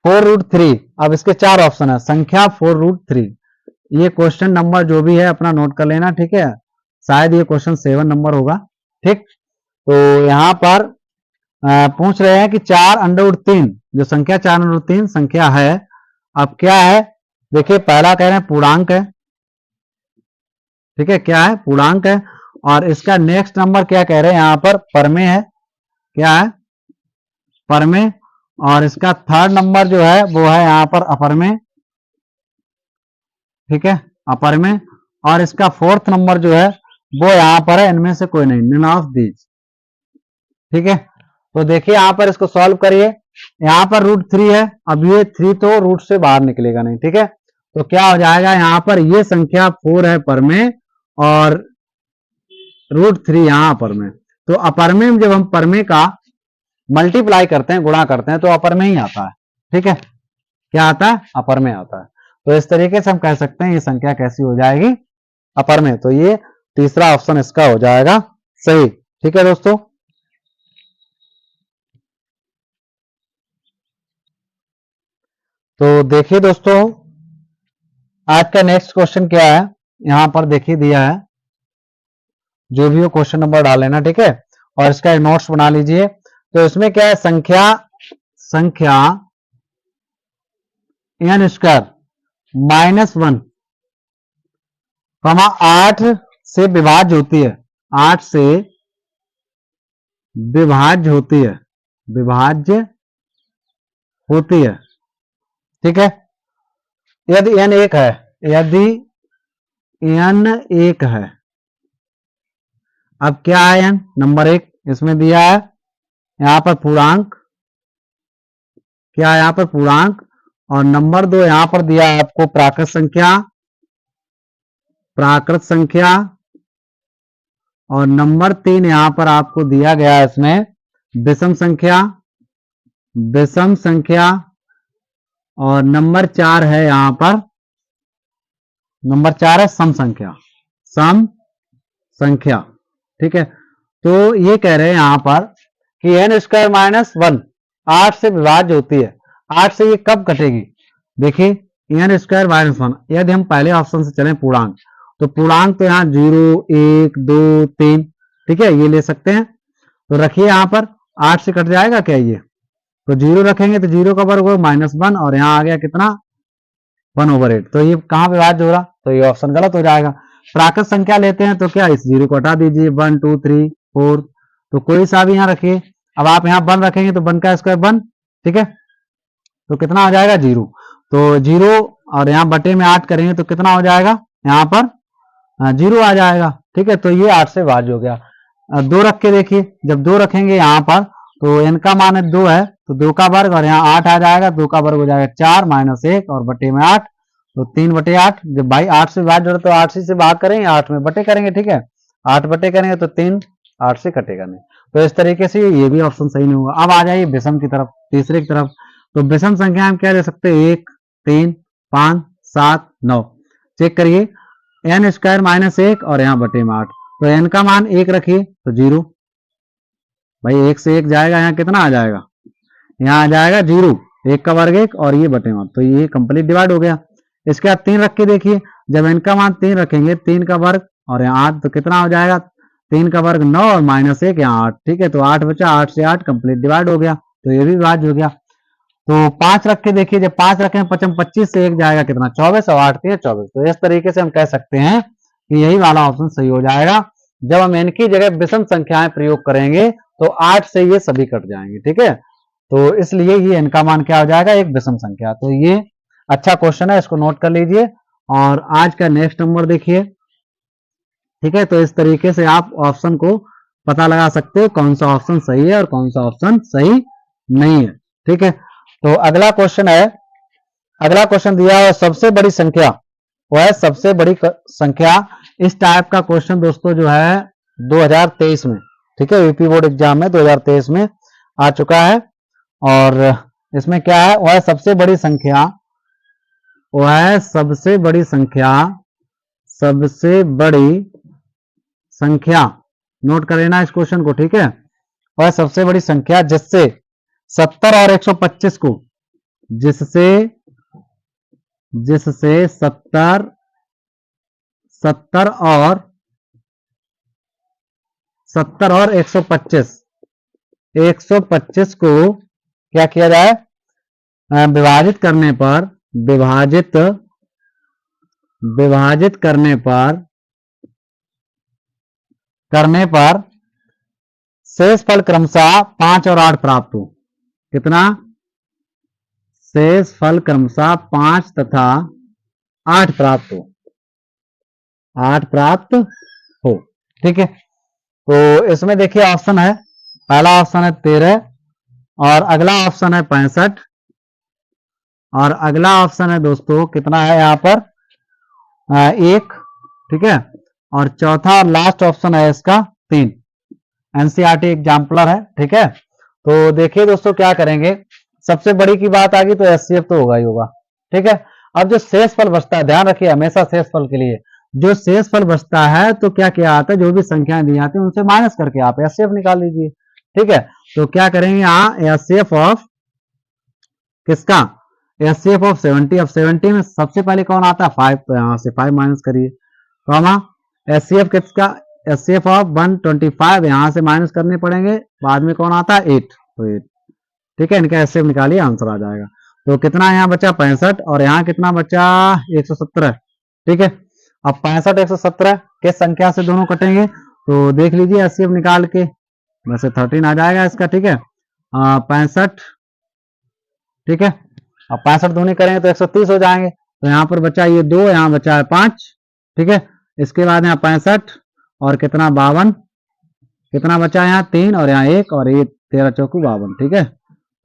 4√3। अब इसके 4 ऑप्शन है, संख्या 4√3। ये क्वेश्चन नंबर जो भी है अपना नोट कर लेना, ठीक है, शायद ये क्वेश्चन 7 नंबर होगा, ठीक। तो यहां पर पूछ रहे हैं कि 4√3, जो संख्या 4√3 संख्या है, अब क्या है, देखिए पहला कह रहे हैं पूर्णांक है, ठीक है, क्या है पूर्णांक है, और इसका नेक्स्ट नंबर क्या कह रहे हैं यहां पर परमेय है, क्या है परमेय, और इसका थर्ड नंबर जो है वो है यहां पर अपरमेय, ठीक है, अपरमेय, और इसका फोर्थ नंबर जो है वो यहां पर है इनमें से कोई नहीं, नन ऑफ दीज, ठीक है। तो देखिए यहां पर इसको सॉल्व करिए, यहां पर √3 है, अब ये 3 तो रूट से बाहर निकलेगा नहीं, ठीक है, तो क्या हो जाएगा यहां पर ये संख्या 4 है परमेय और √3 यहां अपरमेय। तो अपरमेय में जब हम परमेय का मल्टीप्लाई करते हैं, गुणा करते हैं, तो अपरमेय ही आता है, ठीक है, क्या आता है अपरमेय आता है। तो इस तरीके से हम कह सकते हैं ये संख्या कैसी हो जाएगी अपरमेय, तो ये तीसरा ऑप्शन इसका हो जाएगा सही, ठीक है दोस्तों। तो देखिए दोस्तों आज का नेक्स्ट क्वेश्चन क्या है, यहां पर देखिए दिया है, जो भी हो क्वेश्चन नंबर डाल लेना, ठीक है, और इसका नोट्स बना लीजिए। तो इसमें क्या है, संख्या n² -1, 8 से विभाज्य होती है, 8 से विभाज्य होती है, विभाज्य होती है, ठीक है, यदि n 1 है, यदि n 1 है, अब क्या है n नंबर 1 इसमें दिया है, यहां पर पूर्णांक, क्या है यहां पर पूर्णांक, और नंबर 2 यहां पर दिया है आपको प्राकृत संख्या, प्राकृत संख्या, और नंबर 3 यहां पर आपको दिया गया है इसमें विषम संख्या, विषम संख्या, और नंबर 4 है यहां पर, नंबर 4 है सम संख्या, सम संख्या, ठीक है। तो ये कह रहे हैं यहां पर कि n² -1 8 से विभाज्य होती है, 8 से ये कब कटेगी, देखिए n² -1, यदि हम पहले ऑप्शन से चलें पूर्णांक, तो पूर्णांक तो यहाँ 0 1 2 3, ठीक है, ये ले सकते हैं, तो रखिए यहां पर 8 से कट जाएगा क्या ये, तो 0 रखेंगे तो 0 का वर्ग होगा -1, और यहाँ आ गया कितना 1/8, तो ये कहां विभाज्य हो रहा, तो ये ऑप्शन गलत हो जाएगा। प्राकृत संख्या लेते हैं तो क्या इस 0 को हटा दीजिए, 1 2 3 4, तो कोई सा भी यहाँ रखिए, अब आप यहाँ 1 रखेंगे तो 1 का स्क्वायर 1, ठीक है, तो कितना आ जाएगा 0, तो 0 और यहाँ बटे में 8 करेंगे तो कितना हो जाएगा यहाँ पर 0 आ जाएगा, ठीक है, तो ये 8 से भाज्य हो गया। 2 रख के देखिए, जब 2 रखेंगे यहाँ पर तो n का मान 2 है, तो 2 का वर्ग, और यहाँ 8 आ जाएगा, 2 का वर्ग हो जाएगा 4 -1 और बटे में 8, तो 3/8, जब भाई 8 से भाज्य हो तो 8 से भाग करेंगे, 8 में बटे करेंगे, ठीक है, 8 बटे करेंगे तो 3 8 से कटेगा नहीं, तो इस तरीके से ये भी ऑप्शन सही नहीं होगा। अब आ जाइए विषम की तरफ, तीसरे की तरफ, तो विषम संख्या हम क्या ले सकते हैं 1 3 5 7 9, चेक करिए n² -1 और यहाँ बटे में 8, तो n का मान 1 रखिए तो 0, भाई 1 से 1 जाएगा, यहाँ कितना आ जाएगा, यहाँ आ जाएगा 0, 1 का वर्ग 1 और ये बटे में, तो ये कंप्लीट डिवाइड हो गया। इसके बाद 3 रख के देखिए, जब n का मान 3 रखेंगे, 3 का वर्ग और यहाँ 8, तो कितना हो जाएगा 3 का वर्ग 9 और -1 यहाँ 8, ठीक है। तो 8 बचा, 8 से 8 कंप्लीट डिवाइड हो गया, तो ये भी विभाज्य हो गया। तो 5 रख के देखिए, जब 5 रखें 25 से 1 जाएगा कितना, 24 और 8 3 24। तो इस तरीके से हम कह सकते हैं कि यही वाला ऑप्शन सही हो जाएगा। जब हम इनकी जगह विषम संख्याएं प्रयोग करेंगे तो 8 से ये सभी कट जाएंगे, ठीक है। तो इसलिए ये इनका मान क्या हो जाएगा, एक विषम संख्या। तो ये अच्छा क्वेश्चन है, इसको नोट कर लीजिए। और आज का नेक्स्ट नंबर देखिए, ठीक है। तो इस तरीके से आप ऑप्शन को पता लगा सकते हो कौन सा ऑप्शन सही है और कौन सा ऑप्शन सही नहीं है, ठीक है। तो अगला क्वेश्चन है, अगला क्वेश्चन दिया है सबसे बड़ी संख्या, वो है सबसे बड़ी संख्या। इस टाइप का क्वेश्चन दोस्तों जो है 2023 में, ठीक है, यूपी बोर्ड एग्जाम में 2023 में आ चुका है। और इसमें क्या है, वह सबसे बड़ी संख्या, वह है सबसे बड़ी संख्या, सबसे बड़ी संख्या, नोट कर लेना इस क्वेश्चन को, ठीक है। वह सबसे बड़ी संख्या जिससे 70 और 125 को, जिससे 70 और 125 को क्या किया जाए, विभाजित करने पर, विभाजित करने पर शेष फल क्रमशः 5 और 8 प्राप्त हो। कितना, शेष फल क्रमशः 5 तथा 8 प्राप्त हो, 8 प्राप्त हो, ठीक है। तो इसमें देखिए ऑप्शन है, पहला ऑप्शन है 13 और अगला ऑप्शन है 65 और अगला ऑप्शन है दोस्तों कितना है यहाँ पर 1, ठीक है। और चौथा और लास्ट ऑप्शन है इसका 3। एनसीईआरटी एग्जाम्पलर है, ठीक है। तो देखिए दोस्तों क्या करेंगे, सबसे बड़ी की बात आ गई तो एचसीएफ तो होगा ही होगा, ठीक है। अब जो शेष फल बचता है, ध्यान रखिए हमेशा शेष फल के लिए जो शेष फल बचता है तो क्या किया आता है, जो भी संख्याएं दी जाती है उनसे माइनस करके आप एचसीएफ निकाल लीजिए, ठीक है। तो क्या करेंगे यहाँ एचसीएफ ऑफ किसका, एचसीएफ ऑफ 70। अब 70 में सबसे पहले कौन आता है 5, तो यहाँ से 5 माइनस करिए, कॉमा एचसीएफ किसका, एचसीएफ ऑफ 125 यहाँ से माइनस करने पड़ेंगे, बाद में कौन आता है 8, तो 8, ठीक है। इनका एचसीएफ निकालिए, आंसर आ जाएगा। तो कितना यहाँ बचा 65 और यहाँ कितना बचा 117, ठीक है। अब 65 117 किस संख्या से दोनों कटेंगे, तो देख लीजिए एचसीएफ निकाल के, वैसे 13 आ जाएगा इसका, ठीक है। 65, ठीक है। अब 65 दूनी करेंगे तो 130 हो जाएंगे, तो यहाँ पर बचा ये 2, यहाँ बचा है 5, ठीक है। इसके बाद यहाँ 65 और कितना 52, कितना बचा यहाँ 3 और यहाँ 1 और ये 13 चौकू 52, ठीक है।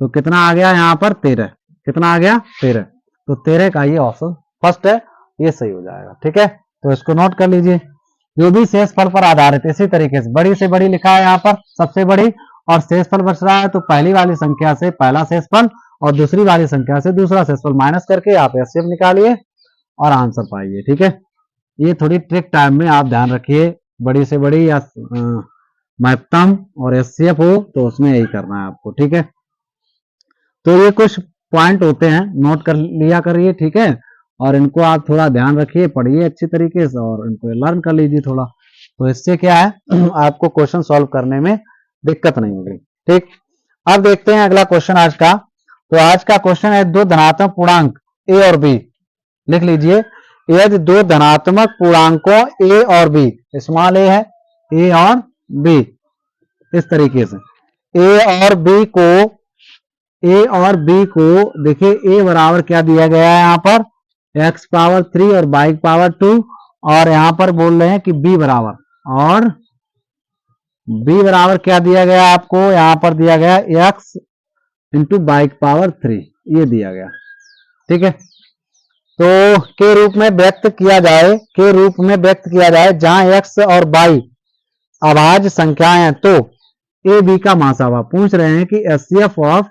तो कितना आ गया यहाँ पर 13, कितना आ गया 13, तो 13 का ये ऑप्शन फर्स्ट है, ये सही हो जाएगा, ठीक है। तो इसको नोट कर लीजिए। जो भी शेष फल पर आधारित, इसी तरीके से बड़ी से बड़ी लिखा है यहाँ पर सबसे बड़ी, और शेष फल बच रहा है तो पहली वाली संख्या से पहला शेष फल और दूसरी वाली संख्या से दूसरा शेष फल माइनस करके आप एचसीएफ निकालिए और आंसर पाइए, ठीक है। ये थोड़ी ट्रिक टाइम में आप ध्यान रखिए, बड़ी से बड़ी या महत्तम और एचसीएफ हो तो उसमें यही करना है आपको, ठीक है। तो ये कुछ पॉइंट होते हैं, नोट कर लिया करिए, ठीक है। और इनको आप थोड़ा ध्यान रखिए, पढ़िए अच्छी तरीके से और इनको लर्न कर लीजिए थोड़ा, तो इससे क्या है आपको क्वेश्चन सॉल्व करने में दिक्कत नहीं होगी, ठीक। अब देखते हैं अगला क्वेश्चन आज का। तो आज का क्वेश्चन है दो धनात्मक पूर्णांक ए और बी, लिख लीजिए। यदि दो धनात्मक पूर्णांकों ए और बी, स्मॉल ए है, ए और बी, इस तरीके से ए और बी को देखिए, ए बराबर क्या दिया गया है यहाँ पर x पावर 3 और y पावर 2, और यहाँ पर बोल रहे हैं कि b बराबर, और b बराबर क्या दिया गया आपको, यहाँ पर दिया गया x इंटू y पावर 3, ये दिया गया, ठीक है। तो के रूप में व्यक्त किया जाए, जहां x और y अभाज्य संख्याएं हैं तो ए बी का मासावा पूछ रहे हैं कि HCF of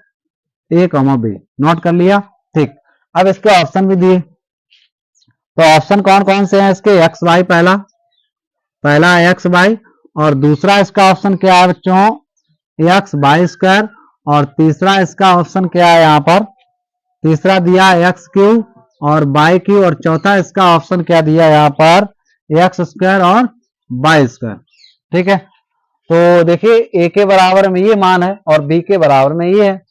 a comma b, note कर लिया, ठीक। अब इसके ऑप्शन भी दिए, तो ऑप्शन कौन कौन से हैं इसके, एक्स वाई, पहला एक्स वाई, और दूसरा इसका ऑप्शन क्या है बच्चों एक्स वाई स्क्वायर, और तीसरा इसका ऑप्शन क्या है यहाँ पर, तीसरा दिया एक्स क्यू और वाई क्यू, और चौथा इसका ऑप्शन क्या दिया यहाँ पर एक्स स्क्वायर और वाई स्क्वायर, ठीक है। तो देखिए ए के बराबर में ये मान है और बी के बराबर में ये है।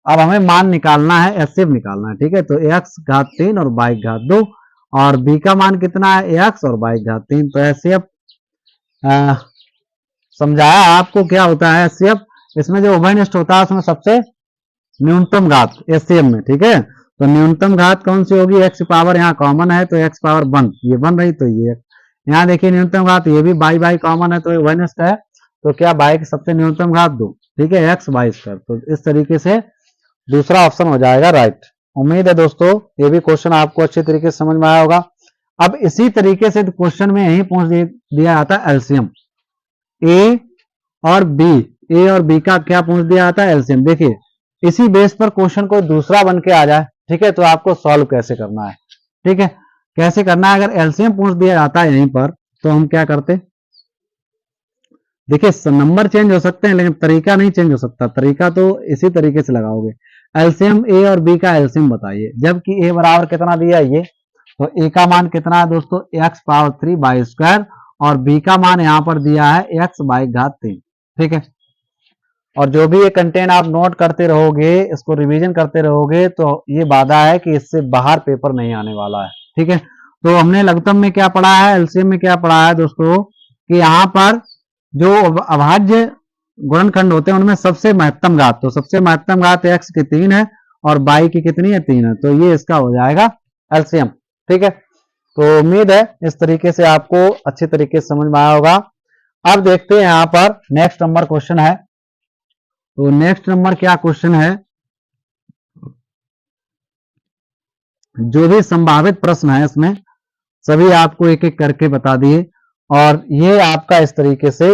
अब हमें मान निकालना है, एचसीएफ निकालना है, ठीक है। तो एक्स घात 3 और वाई घात 2, और बी का मान कितना है, एक्स और वाई घात 3। तो एचसीएफ समझाया आपको क्या होता है एचसीएफ, इसमें जो उभयनिष्ठ होता है उसमें सबसे न्यूनतम घात एचसीएफ में, ठीक है। तो न्यूनतम घात कौन सी होगी, एक्स पावर यहाँ कॉमन है तो एक्स पावर 1, ये 1 रही तो ये, यहाँ देखिए न्यूनतम घात ये भी बाई बाई कॉमन है तो उभयनिष्ठ है, तो क्या बाई की सबसे न्यूनतम घात 2, ठीक है, एक्स बाई स्क्वायर। तो इस तरीके से दूसरा ऑप्शन हो जाएगा राइट। उम्मीद है दोस्तों ये भी क्वेश्चन आपको अच्छी तरीके से समझ में आया होगा। अब इसी तरीके से क्वेश्चन में यही पूछ दिया जाता है एलसीएम, ए और बी, ए और बी का क्या पूछ दिया जाता है, एलसीएम। देखिए इसी बेस पर क्वेश्चन कोई दूसरा बन के आ जाए, ठीक है, तो आपको सॉल्व कैसे करना है, ठीक है, कैसे करना है। अगर एलसीएम पूछ दिया जाता है यहीं पर तो हम क्या करते, देखिए नंबर चेंज हो सकते हैं लेकिन तरीका नहीं चेंज हो सकता, तरीका तो इसी तरीके से लगाओगे। एलसीएम ए और बी का एलसीएम बताइए, जबकि ए बराबर कितना दिया है ये, तो ए का मान कितना है दोस्तों, एक्स पावर 3 बाई स्क्वायर, और बी का मान यहां पर दिया है एक्स बाई घात 3, ठीक है। और जो भी ये कंटेंट आप नोट करते रहोगे, इसको रिवीजन करते रहोगे, तो ये वादा है कि इससे बाहर पेपर नहीं आने वाला है, ठीक है। तो हमने लघुत्तम में क्या पढ़ा है, एलसीएम में क्या पढ़ा है दोस्तों, कि यहाँ पर जो अभाज्य गुणनखंड होते हैं उनमें सबसे महत्तम घात, तो सबसे महत्तम घात एक्स की 3 है और बाई की कितनी है, 3 है, तो ये इसका हो जाएगा एलसीएम, ठीक है। तो उम्मीद है इस तरीके से आपको अच्छी तरीके से समझ में आया होगा। अब देखते हैं यहाँ पर नेक्स्ट नंबर क्वेश्चन है। तो नेक्स्ट नंबर क्या क्वेश्चन है, जो भी संभावित प्रश्न है इसमें सभी आपको एक एक करके बता दिए, और ये आपका इस तरीके से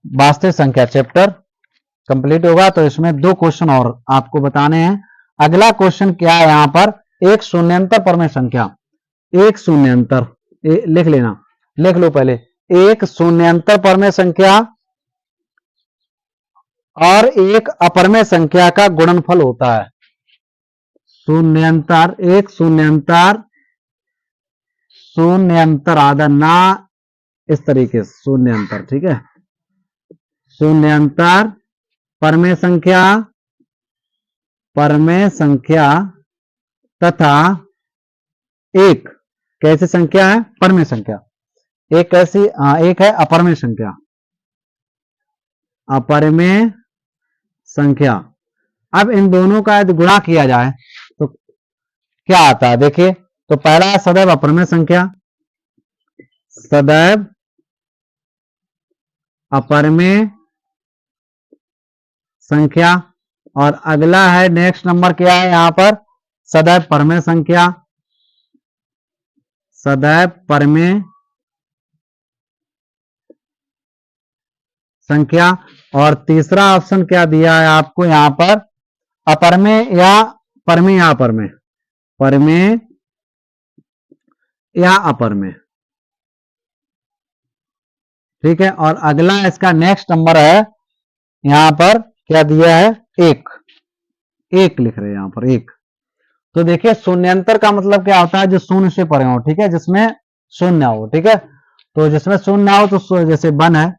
वास्तविक संख्या चैप्टर कंप्लीट होगा। तो इसमें 2 क्वेश्चन और आपको बताने हैं। अगला क्वेश्चन क्या है यहाँ पर, एक शून्यंतर परमेय संख्या, एक शून्यंतर लिख लेना, लिख लो पहले, एक शून्यंतर परमेय संख्या और एक अपरमेय संख्या का गुणनफल होता है। शून्यंतर, एक शून्यंतर, शून्यंतर आधा ना इस तरीके से शून्यंतर, ठीक है, शून्यंतर परमेय संख्या, परमेय संख्या तथा एक कैसी संख्या है, परमेय संख्या, एक कैसी, एक है अपरमेय संख्या, अपरमेय संख्या। अब इन दोनों का यदि गुणा किया जाए तो क्या आता है, देखिए, तो पहला सदैव अपरमेय संख्या, सदैव अपरमेय संख्या, और अगला है नेक्स्ट नंबर क्या है यहां पर, सदैव परमेय संख्या, सदैव परमेय संख्या, और तीसरा ऑप्शन क्या दिया है आपको यहां पर, अपरमेय या परमेय या अपरमेय, परमेय या अपरमेय, ठीक है। और अगला इसका नेक्स्ट नंबर है, यहां पर क्या दिया है, एक, एक लिख रहे हैं यहां पर एक। तो देखिए शून्यंतर का मतलब क्या होता है, जो शून्य से परे हो, ठीक है, जिसमें शून्य हो, ठीक है। तो जिसमें शून्य हो तो जैसे 1 है,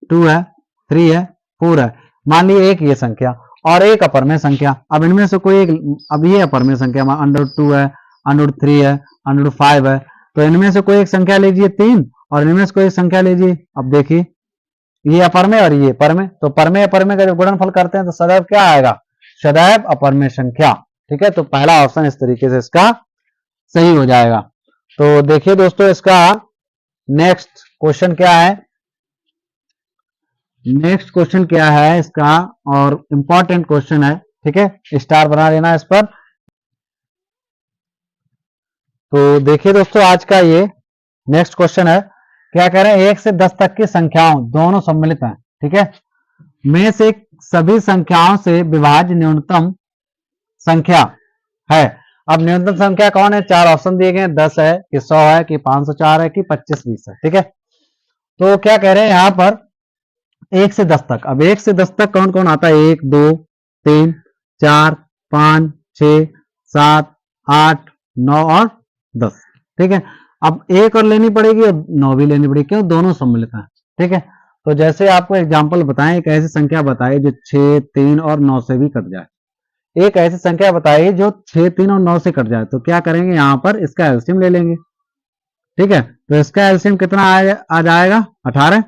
2 है, 3 है, 4 है, मान लीजिए एक ये संख्या और एक अपरमेय संख्या। अब इनमें से कोई एक, अब ये अपरमेय संख्या √2 है, √3 है, √5 है, तो इनमें से कोई एक संख्या लीजिए 3 और इनमें से कोई एक संख्या लीजिए, अब देखिए ये अपरमेय और ये परमेय, तो परमेय अपरमेय का जब गुणनफल करते हैं तो सदैव क्या आएगा, सदैव अपरमेय संख्या, ठीक है। तो पहला ऑप्शन इस तरीके से इसका सही हो जाएगा। तो देखिए दोस्तों इसका नेक्स्ट क्वेश्चन क्या है, नेक्स्ट क्वेश्चन क्या है इसका, और इंपॉर्टेंट क्वेश्चन है, ठीक है, स्टार बना लेना इस पर। तो देखिए दोस्तों आज का ये नेक्स्ट क्वेश्चन है, क्या कह रहे हैं, 1 से 10 तक की संख्याओं दोनों सम्मिलित हैं, ठीक है, में से सभी संख्याओं से विभाज्य न्यूनतम संख्या है। अब न्यूनतम संख्या कौन है, 4 ऑप्शन दिए गए हैं, 10 है कि 100 है कि 504 है कि 2520 है, ठीक है। तो क्या कह रहे हैं यहां पर 1 से 10 तक, अब 1 से 10 तक कौन कौन आता है, 1 2 3 4 5 6 7 8 9 और 10, ठीक है। अब एक और लेनी पड़ेगी और 9 भी लेनी पड़ेगी, क्यों, दोनों सम्मिलित हैं। ठीक है, तो जैसे आपको एग्जाम्पल बताएं, एक ऐसी संख्या बताइए जो 6, 3 और 9 से भी कट जाए। एक ऐसी संख्या बताइए जो 6, 3 और 9 से कट जाए। तो क्या करेंगे, यहाँ पर इसका एलसीएम ले लेंगे। ठीक है, तो इसका एलसीएम कितना आ जाएगा, 18।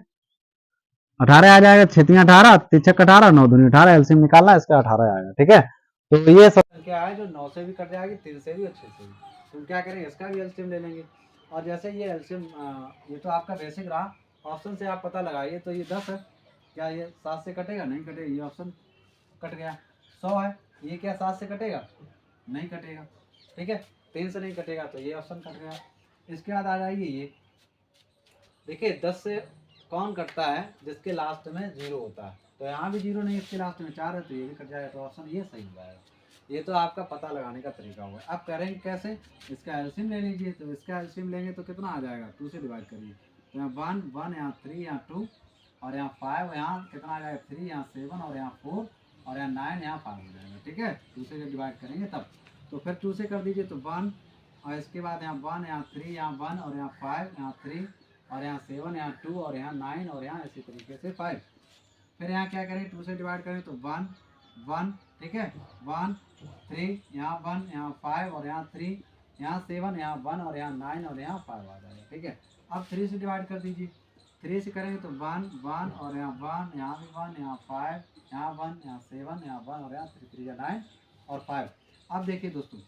18 आ जाएगा, 6 3 18, 3 6 18, 9 दूनी 18, एलसीएम निकालना, इसका 18 आएगा। ठीक है, तो ये सब संख्या है जो 9 से भी कट जाएगी, 3 से भी और 6 से भी। तो हम क्या करेंगे, इसका भी एलसीएम ले लेंगे। और जैसे ये एलसीएम, ये तो आपका बेसिक रहा, ऑप्शन से आप पता लगाइए। तो ये 10 है, क्या ये 7 से कटेगा, नहीं कटेगा, ये ऑप्शन कट गया। 100 है, ये क्या 7 से कटेगा, नहीं कटेगा। ठीक है, 3 से नहीं कटेगा, तो ये ऑप्शन कट गया। इसके बाद आ जाएगी ये, देखिए 10 से कौन कटता है, जिसके लास्ट में 0 होता है। तो यहाँ भी 0 नहीं, इसके लास्ट में 4 है, तो ये भी कट जाएगा। तो ऑप्शन ये सही हो जाएगा। ये तो आपका पता लगाने का तरीका हुआ। अब करेंगे कैसे, इसका एलसीएम ले लीजिए। तो इसका एलसीएम लेंगे तो कितना आ जाएगा, 2 से डिवाइड करिए। तो यहाँ 1 1, यहाँ 3, यहाँ 2, और यहाँ 5, यहाँ कितना आ जाएगा 3, यहाँ 7, और यहाँ 4, और यहाँ 9, यहाँ 5 हो जाएगा। ठीक है, 2 से जब डिवाइड करेंगे तब, तो फिर 2 से कर दीजिए तो 1, और इसके बाद यहाँ 1, यहाँ 3, यहाँ 1, और यहाँ 5, यहाँ 3, और यहाँ 7, यहाँ 2, और यहाँ 9, और यहाँ इसी तरीके से 5। फिर यहाँ क्या करें, 2 से डिवाइड करें तो 1 1, ठीक है, 1 3, यहाँ 1, यहाँ 5, और यहाँ 3, यहाँ 7, यहाँ 1, और यहाँ 9, और यहाँ 5 आ जाएगा। ठीक है, अब 3 से डिवाइड कर दीजिए। 3 से करेंगे तो 1 1, और यहाँ 1, यहाँ भी 1, यहाँ 5, यहाँ 1, यहाँ 7, यहाँ 1, और यहाँ 3 3 9 और 5। अब देखिए दोस्तों,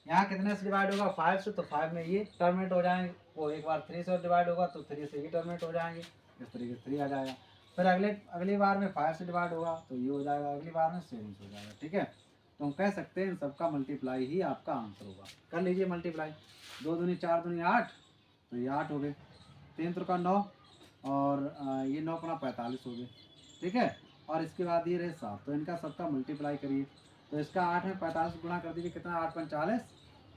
यहाँ कितने से डिवाइड होगा, 5 से, तो 5 में ये टर्मिनेट हो जाएंगे। वो एक बार 3 से डिवाइड होगा तो 3 से ये टर्मिनेट हो जाएंगे, इस तरीके से 3 आ जाएगा। फिर अगली बार में 5 से डिवाइड होगा तो ये हो जाएगा, अगली बार में 7 से हो जाएगा। ठीक है, तो हम कह सकते हैं इन सबका मल्टीप्लाई ही आपका आंसर होगा। कर लीजिए मल्टीप्लाई, 2 दूनी 4 दूनी 8, तो ये 8 हो गए, 3 त्रिका 9, और ये 9 अपना 45 हो गए। ठीक है, और इसके बाद ये रहे 7, तो इनका सबका मल्टीप्लाई करिए। तो इसका 8 में 45 गुणा कर दीजिए, कितना 8 5 40,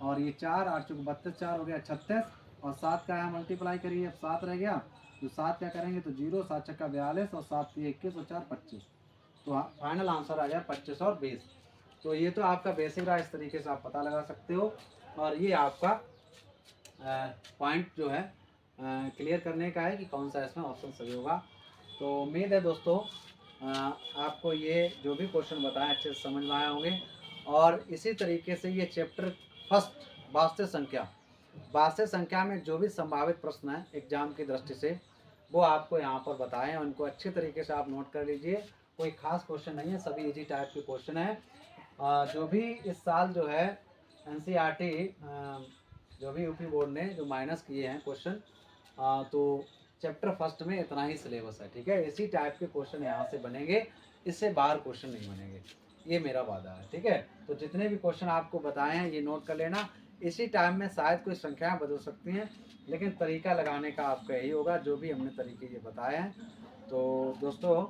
और ये 4 8 चौक 32, 4 हो गया 36, और 7 का यहाँ मल्टीप्लाई करिए। अब 7 रह गया, तो 7 क्या करेंगे, तो 0 7 छक्का 42, और 7 21, और 4 25। तो फाइनल आंसर आ जाए 25 और 20। तो ये तो आपका बेसिक रहा, इस तरीके से आप पता लगा सकते हो। और ये आपका पॉइंट जो है क्लियर करने का है कि कौन सा इसमें ऑप्शन सही होगा। तो उम्मीद है दोस्तों आपको ये जो भी क्वेश्चन बताएं अच्छे से समझ में आए होंगे। और इसी तरीके से ये चैप्टर फर्स्ट वास्तविक संख्या में जो भी संभावित प्रश्न है एग्जाम की दृष्टि से, वो आपको यहाँ पर बताएं, उनको अच्छे तरीके से आप नोट कर लीजिए। कोई खास क्वेश्चन नहीं है, सभी इजी टाइप के क्वेश्चन है। जो भी इस साल जो है NCERT जो भी यूपी बोर्ड ने जो माइनस किए हैं क्वेश्चन, तो चैप्टर फर्स्ट में इतना ही सिलेबस है। ठीक है, इसी टाइप के क्वेश्चन यहाँ से बनेंगे, इससे बाहर क्वेश्चन नहीं बनेंगे, ये मेरा वादा है। ठीक है, तो जितने भी क्वेश्चन आपको बताए हैं ये नोट कर लेना। इसी टाइम में शायद कोई संख्याएं बदल सकती हैं, लेकिन तरीका लगाने का आपका यही होगा, जो भी हमने तरीके ये बताए हैं। तो दोस्तों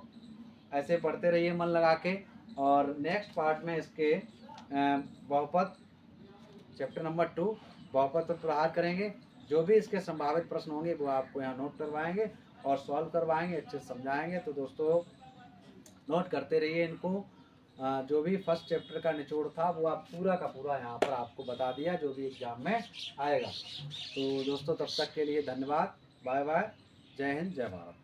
ऐसे पढ़ते रहिए मन लगा के। और नेक्स्ट पार्ट में इसके बहुपद चैप्टर नंबर 2 बहुपद पर प्रहार करेंगे। जो भी इसके संभावित प्रश्न होंगे वो आपको यहाँ नोट करवाएंगे और सॉल्व करवाएंगे, अच्छे से समझाएंगे। तो दोस्तों नोट करते रहिए इनको। जो भी फर्स्ट चैप्टर का निचोड़ था वो आप पूरा का पूरा यहाँ पर आपको बता दिया, जो भी एग्जाम में आएगा। तो दोस्तों तब तक के लिए धन्यवाद, बाय बाय, जय हिंद, जय भारत।